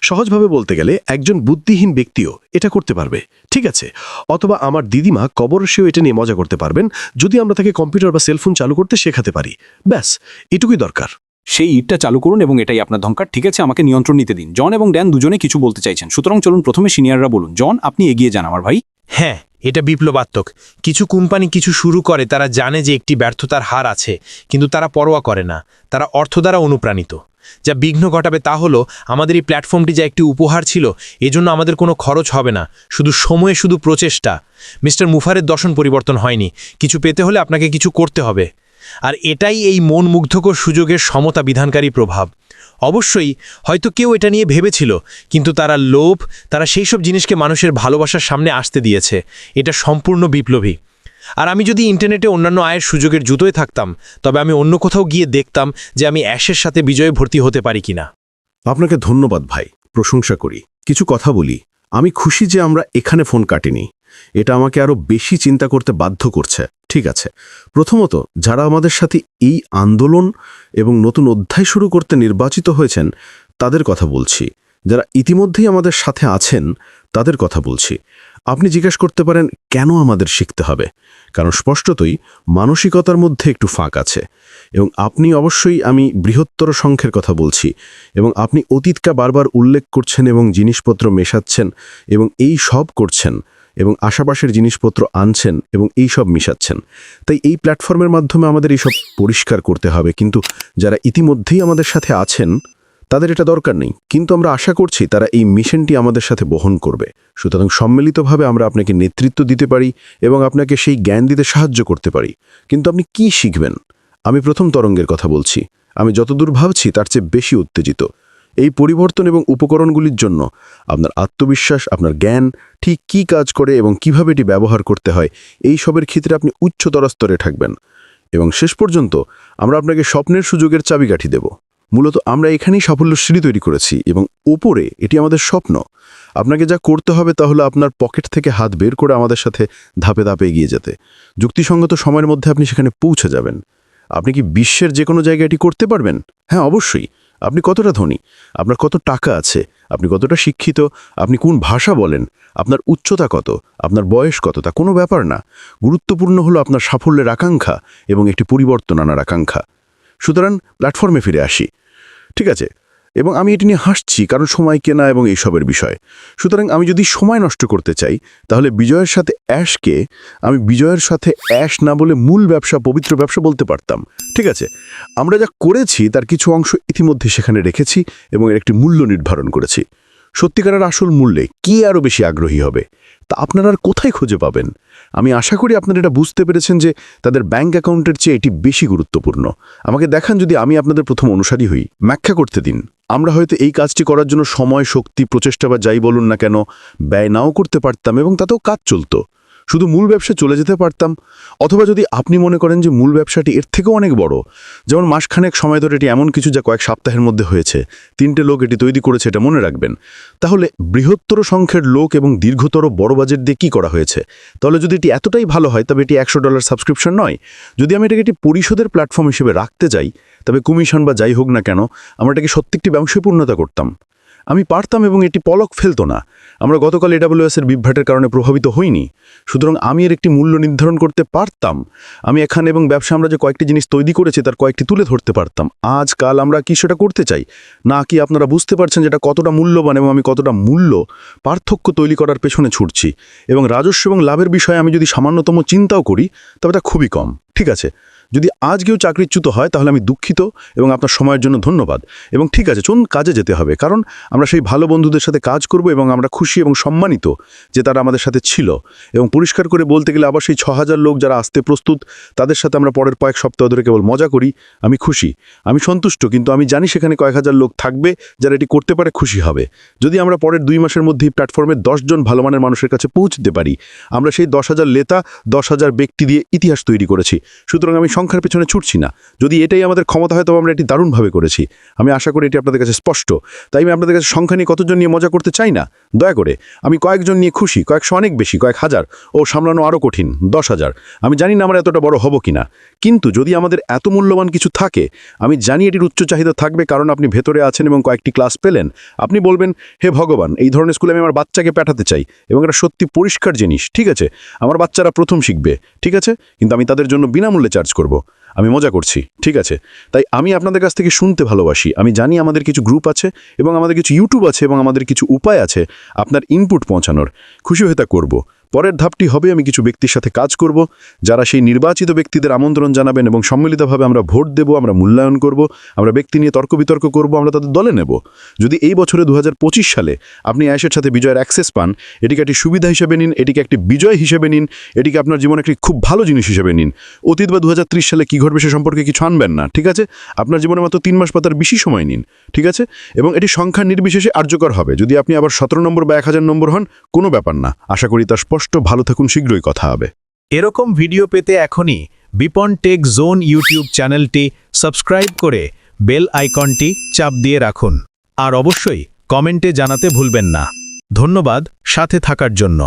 সহজভাবে বলতে গেলে একজন বুদ্ধিহীন ব্যক্তিও এটা করতে পারবে, ঠিক আছে? অথবা আমার দিদিমা কবরসেও এটা নিয়ে মজা করতে পারবেন যদি আমরা তাকে কম্পিউটার বা সেলফোন চালু করতে শেখাতে পারি। ব্যাস, এটুকুই দরকার। সেই ইটটা চালু করুন এবং এটাই আপনার ধঙ্কার। ঠিক আছে, আমাকে নিয়ন্ত্রণ নিতে দিন। জন এবং ড্যান দুজনে কিছু বলতে চাইছেন, সুতরাং চলুন প্রথমে সিনিয়ররা বলুন। জন, আপনি এগিয়ে যান আমার ভাই। হ্যাঁ, এটা বিপ্লবাত্মক। কিছু কোম্পানি কিছু শুরু করে, তারা জানে যে একটি ব্যর্থতার হার আছে, কিন্তু তারা পরোয়া করে না। তারা অর্থ দ্বারা অনুপ্রাণিত। যা বিঘ্ন ঘটাবে তা হলো আমাদের এই প্ল্যাটফর্মটি যা একটি উপহার ছিল, এজন্য আমাদের কোনো খরচ হবে না, শুধু সময়ে, শুধু প্রচেষ্টা। মিস্টার মুফারের দর্শন পরিবর্তন হয়নি। কিছু পেতে হলে আপনাকে কিছু করতে হবে, আর এটাই এই মন মুগ্ধকর সুযোগের সমতা বিধানকারী প্রভাব। অবশ্যই হয়তো কেউ এটা নিয়ে ভেবেছিল, কিন্তু তারা লোভ, তারা সেই সব জিনিসকে মানুষের ভালোবাসার সামনে আসতে দিয়েছে। এটা সম্পূর্ণ বিপ্লবী। আর আমি যদি ইন্টারনেটে অন্যান্য আয়ের সুযোগের জুতোয় থাকতাম, তবে আমি অন্য কোথাও গিয়ে দেখতাম যে আমি অ্যাশের সাথে বিজয়ে ভর্তি হতে পারি কিনা। আপনাকে ধন্যবাদ ভাই, প্রশংসা করি। কিছু কথা বলি, আমি খুশি যে আমরা এখানে ফোন কাটিনি। এটা আমাকে আরও বেশি চিন্তা করতে বাধ্য করছে। ঠিক আছে, প্রথমত যারা আমাদের সাথে এই আন্দোলন এবং নতুন অধ্যায় শুরু করতে নির্বাচিত হয়েছেন তাদের কথা বলছি। যারা ইতিমধ্যেই আমাদের সাথে আছেন তাদের কথা বলছি। আপনি জিজ্ঞাসা করতে পারেন কেন আমাদের শিখতে হবে? কারণ স্পষ্টতই মানসিকতার মধ্যে একটু ফাঁক আছে, এবং আপনি অবশ্যই, আমি বৃহত্তর সংখ্যের কথা বলছি, এবং আপনি অতীতকে বারবার উল্লেখ করছেন এবং জিনিসপত্র মেশাচ্ছেন এবং এই সব করছেন এবং আশেপাশের জিনিসপত্র আনছেন এবং এই সব মিশাচ্ছেন। তাই এই প্ল্যাটফর্মের মাধ্যমে আমাদের এই সব পরিষ্কার করতে হবে। কিন্তু যারা ইতিমধ্যেই আমাদের সাথে আছেন তাদের এটা দরকার নেই, কিন্তু আমরা আশা করছি তারা এই মিশনটি আমাদের সাথে বহন করবে। সুতরাং সম্মিলিতভাবে আমরা আপনাকে নেতৃত্ব দিতে পারি এবং আপনাকে সেই জ্ঞান দিতে সাহায্য করতে পারি। কিন্তু আপনি কি শিখবেন? আমি প্রথম তরঙ্গের কথা বলছি। আমি যতদূর ভাবছি তার চেয়ে বেশি উত্তেজিত। এই পরিবর্তন এবং উপকরণগুলির জন্য আপনার আত্মবিশ্বাস, আপনার জ্ঞান ঠিক কী কাজ করে এবং কিভাবে এটি ব্যবহার করতে হয়, এই সবের ক্ষেত্রে আপনি উচ্চতর স্তরে থাকবেন। এবং শেষ পর্যন্ত আমরা আপনাকে স্বপ্নের সুযোগের চাবিকাঠি দেব। মূলত আমরা এখানেই সাফল্য সিঁড়ি তৈরি করেছি এবং ওপরে এটি আমাদের স্বপ্ন। আপনাকে যা করতে হবে তা হলো আপনার পকেট থেকে হাত বের করে আমাদের সাথে ধাপে ধাপে এগিয়ে যেতে। যুক্তিসঙ্গত সময়ের মধ্যে আপনি সেখানে পৌঁছে যাবেন। আপনি কি বিশ্বের যে কোনো জায়গায় এটি করতে পারবেন? হ্যাঁ, অবশ্যই। আপনি কতটা ধনী, আপনার কত টাকা আছে, আপনি কতটা শিক্ষিত, আপনি কোন ভাষা বলেন, আপনার উচ্চতা কত, আপনার বয়স কত, তা কোনো ব্যাপার না। গুরুত্বপূর্ণ হলো আপনার সাফল্যের আকাঙ্ক্ষা এবং একটি পরিবর্তন আনার আকাঙ্ক্ষা। সুতরাং প্ল্যাটফর্মে ফিরে আসি, ঠিক আছে? এবং আমি এটি নিয়ে হাসছি কারণ সময় কেনা এবং এইসবের বিষয়। সুতরাং আমি যদি সময় নষ্ট করতে চাই তাহলে বিজয়ের সাথে অ্যাশকে আমি বিজয়ের সাথে অ্যাশ না বলে মূল ব্যবসা, পবিত্র ব্যবসা বলতে পারতাম, ঠিক আছে? আমরা যা করেছি তার কিছু অংশ ইতিমধ্যে সেখানে রেখেছি এবং এর একটি মূল্য নির্ধারণ করেছি। সত্যিকারের আসল মূল্যে কি আরও বেশি আগ্রহী হবে তা আপনারা আর কোথায় খুঁজে পাবেন? আমি আশা করি আপনারা এটা বুঝতে পেরেছেন যে তাদের ব্যাংক অ্যাকাউন্টের চেয়ে এটি বেশি গুরুত্বপূর্ণ। আমাকে দেখান যদি আমি আপনাদের প্রথম অনুসারী হই। ব্যাখ্যা করতে দিন। আমরা হয়তো এই কাজটি করার জন্য সময়, শক্তি, প্রচেষ্টা বা যাই বলুন না কেন ব্যয় নাও করতে পারতাম এবং তাতেও কাজ চলত। শুধু মূল ব্যবসায় চলে যেতে পারতাম। অথবা যদি আপনি মনে করেন যে মূল ব্যবসাটি এর থেকেও অনেক বড়, যেমন মাসখানেক সময় ধরে এটি এমন কিছু যা কয়েক সপ্তাহের মধ্যে হয়েছে, 3টে লোক এটি তৈরি করেছে, এটা মনে রাখবেন, তাহলে বৃহত্তর সংখ্যের লোক এবং দীর্ঘতর বড় বাজেট দিয়ে কী করা হয়েছে? তাহলে যদি এটি এতটাই ভালো হয় তবে এটি $100 সাবস্ক্রিপশন নয়। যদি আমি এটাকে একটি পরিশোধের প্ল্যাটফর্ম হিসেবে রাখতে যাই তবে কমিশন বা যাই হোক না কেন আমরা এটাকে সত্যি একটি ব্যবসায় পূর্ণতা করতাম। আমি পারতাম এবং এটি পলক ফেলত না। আমরা গতকাল AWS-এর বিভ্রাটের কারণে প্রভাবিত হইনি। সুতরাং আমি এর একটি মূল্য নির্ধারণ করতে পারতাম। আমি এখানে এবং ব্যবসা আমরা যে কয়েকটি জিনিস তৈরি করেছি তার কয়েকটি তুলে ধরতে পারতাম। আজকাল আমরা কি সেটা করতে চাই না কি আপনারা বুঝতে পারছেন যেটা কতটা মূল্যবান এবং আমি কতটা মূল্য পার্থক্য তৈরি করার পেছনে ছুটছি। এবং রাজস্ব এবং লাভের বিষয়ে আমি যদি সামান্যতম চিন্তাও করি তবে তা খুবই কম, ঠিক আছে? যদি আজ কেউ চাকরিচ্যুত হয় তাহলে আমি দুঃখিত এবং আপনার সময়ের জন্য ধন্যবাদ। এবং ঠিক আছে, চলুন কাজে যেতে হবে, কারণ আমরা সেই ভালো বন্ধুদের সাথে কাজ করব এবং আমরা খুশি এবং সম্মানিত যে তারা আমাদের সাথে ছিল। এবং পরিষ্কার করে বলতে গেলে আবার সেই 6000 লোক যারা আসতে প্রস্তুত তাদের সাথে আমরা পরের কয়েক সপ্তাহ ধরে কেবল মজা করি। আমি খুশি, আমি সন্তুষ্ট, কিন্তু আমি জানি সেখানে কয়েক হাজার লোক থাকবে যারা এটি করতে পারে, খুশি হবে। যদি আমরা পরের 2 মাসের মধ্যেই প্ল্যাটফর্মে 10 জন ভালো মানের মানুষের কাছে পৌঁছতে পারি, আমরা সেই 10,000 লেতা, 10,000 ব্যক্তি দিয়ে ইতিহাস তৈরি করেছি। সুতরাং আমি সংখ্যার পেছনে ছুটছি না। যদি এটাই আমাদের ক্ষমতা হয় তবে আমরা এটি দারুণভাবে করেছি। আমি আশা করি এটি আপনাদের কাছে স্পষ্ট। তাই আমি আপনাদের কাছে সংখ্যা নিয়ে কতজন নিয়ে মজা করতে চাই না। দয়া করে, আমি কয়েকজন নিয়ে খুশি, কয়েকশো অনেক বেশি, কয়েক হাজার ও সামলানো আরও কঠিন, 10,000। আমি জানি না আমরা এতটা বড় হব কিনা, কিন্তু যদি আমাদের এত মূল্যবান কিছু থাকে, আমি জানি এটির উচ্চ চাহিদা থাকবে, কারণ আপনি ভেতরে আছেন এবং কয়েকটি ক্লাস পেলেন। আপনি বলবেন, হে ভগবান, এই ধরনের স্কুলে আমি আমার বাচ্চাকে পাঠাতে চাই এবং এটা সত্যি পরিষ্কার জিনিস, ঠিক আছে? আমার বাচ্চারা প্রথম শিখবে, ঠিক আছে, কিন্তু আমি তাদের জন্য বিনামূল্যে চার্জ করব। আমি মজা করছি, ঠিক আছে? তাই আমি আপনাদের কাছ থেকে শুনতে ভালোবাসি। আমি জানি আমাদের কিছু গ্রুপ আছে এবং আমাদের কিছু ইউটিউব আছে এবং আমাদের কিছু উপায় আছে আপনার ইনপুট পৌঁছানোর। খুশি হয়ে তা করব। পরের ধাপটি হবে আমি কিছু ব্যক্তির সাথে কাজ করব যারা সেই নির্বাচিত ব্যক্তিদের আমন্ত্রণ জানাবেন এবং সম্মিলিতভাবে আমরা ভোট দেব, আমরা মূল্যায়ন করব, আমরা ব্যক্তি নিয়ে তর্ক বিতর্ক করব, আমরা তাদের দলে নেব। যদি এই বছরে 2025 সালে আপনি অ্যাশের সাথে বিজয়ের অ্যাক্সেস পান, এটিকে একটি সুবিধা হিসেবে নিন, এটিকে একটি বিজয় হিসেবে নিন, এটিকে আপনার জীবনে একটি খুব ভালো জিনিস হিসেবে নিন। অতীত বা 2030 সালে কী ঘটবে সে সম্পর্কে কিছু আনবেন না, ঠিক আছে? আপনার জীবনে মাত্র 3 মাস বা তার বেশি সময় নিন, ঠিক আছে? এবং এটি সংখ্যা নির্বিশেষে কার্যকর হবে। যদি আপনি আবার 17 নম্বর বা 1000 নম্বর হন, কোনো ব্যাপার না। আশা করি তা স্পষ্ট। ভালো থাকুন, শীঘ্রই কথা হবে। এরকম ভিডিও পেতে এখনই বিপন টেক জোন ইউটিউব চ্যানেলটি সাবস্ক্রাইব করে বেল আইকনটি চাপ দিয়ে রাখুন। আর অবশ্যই কমেন্টে জানাতে ভুলবেন না। ধন্যবাদ সাথে থাকার জন্য।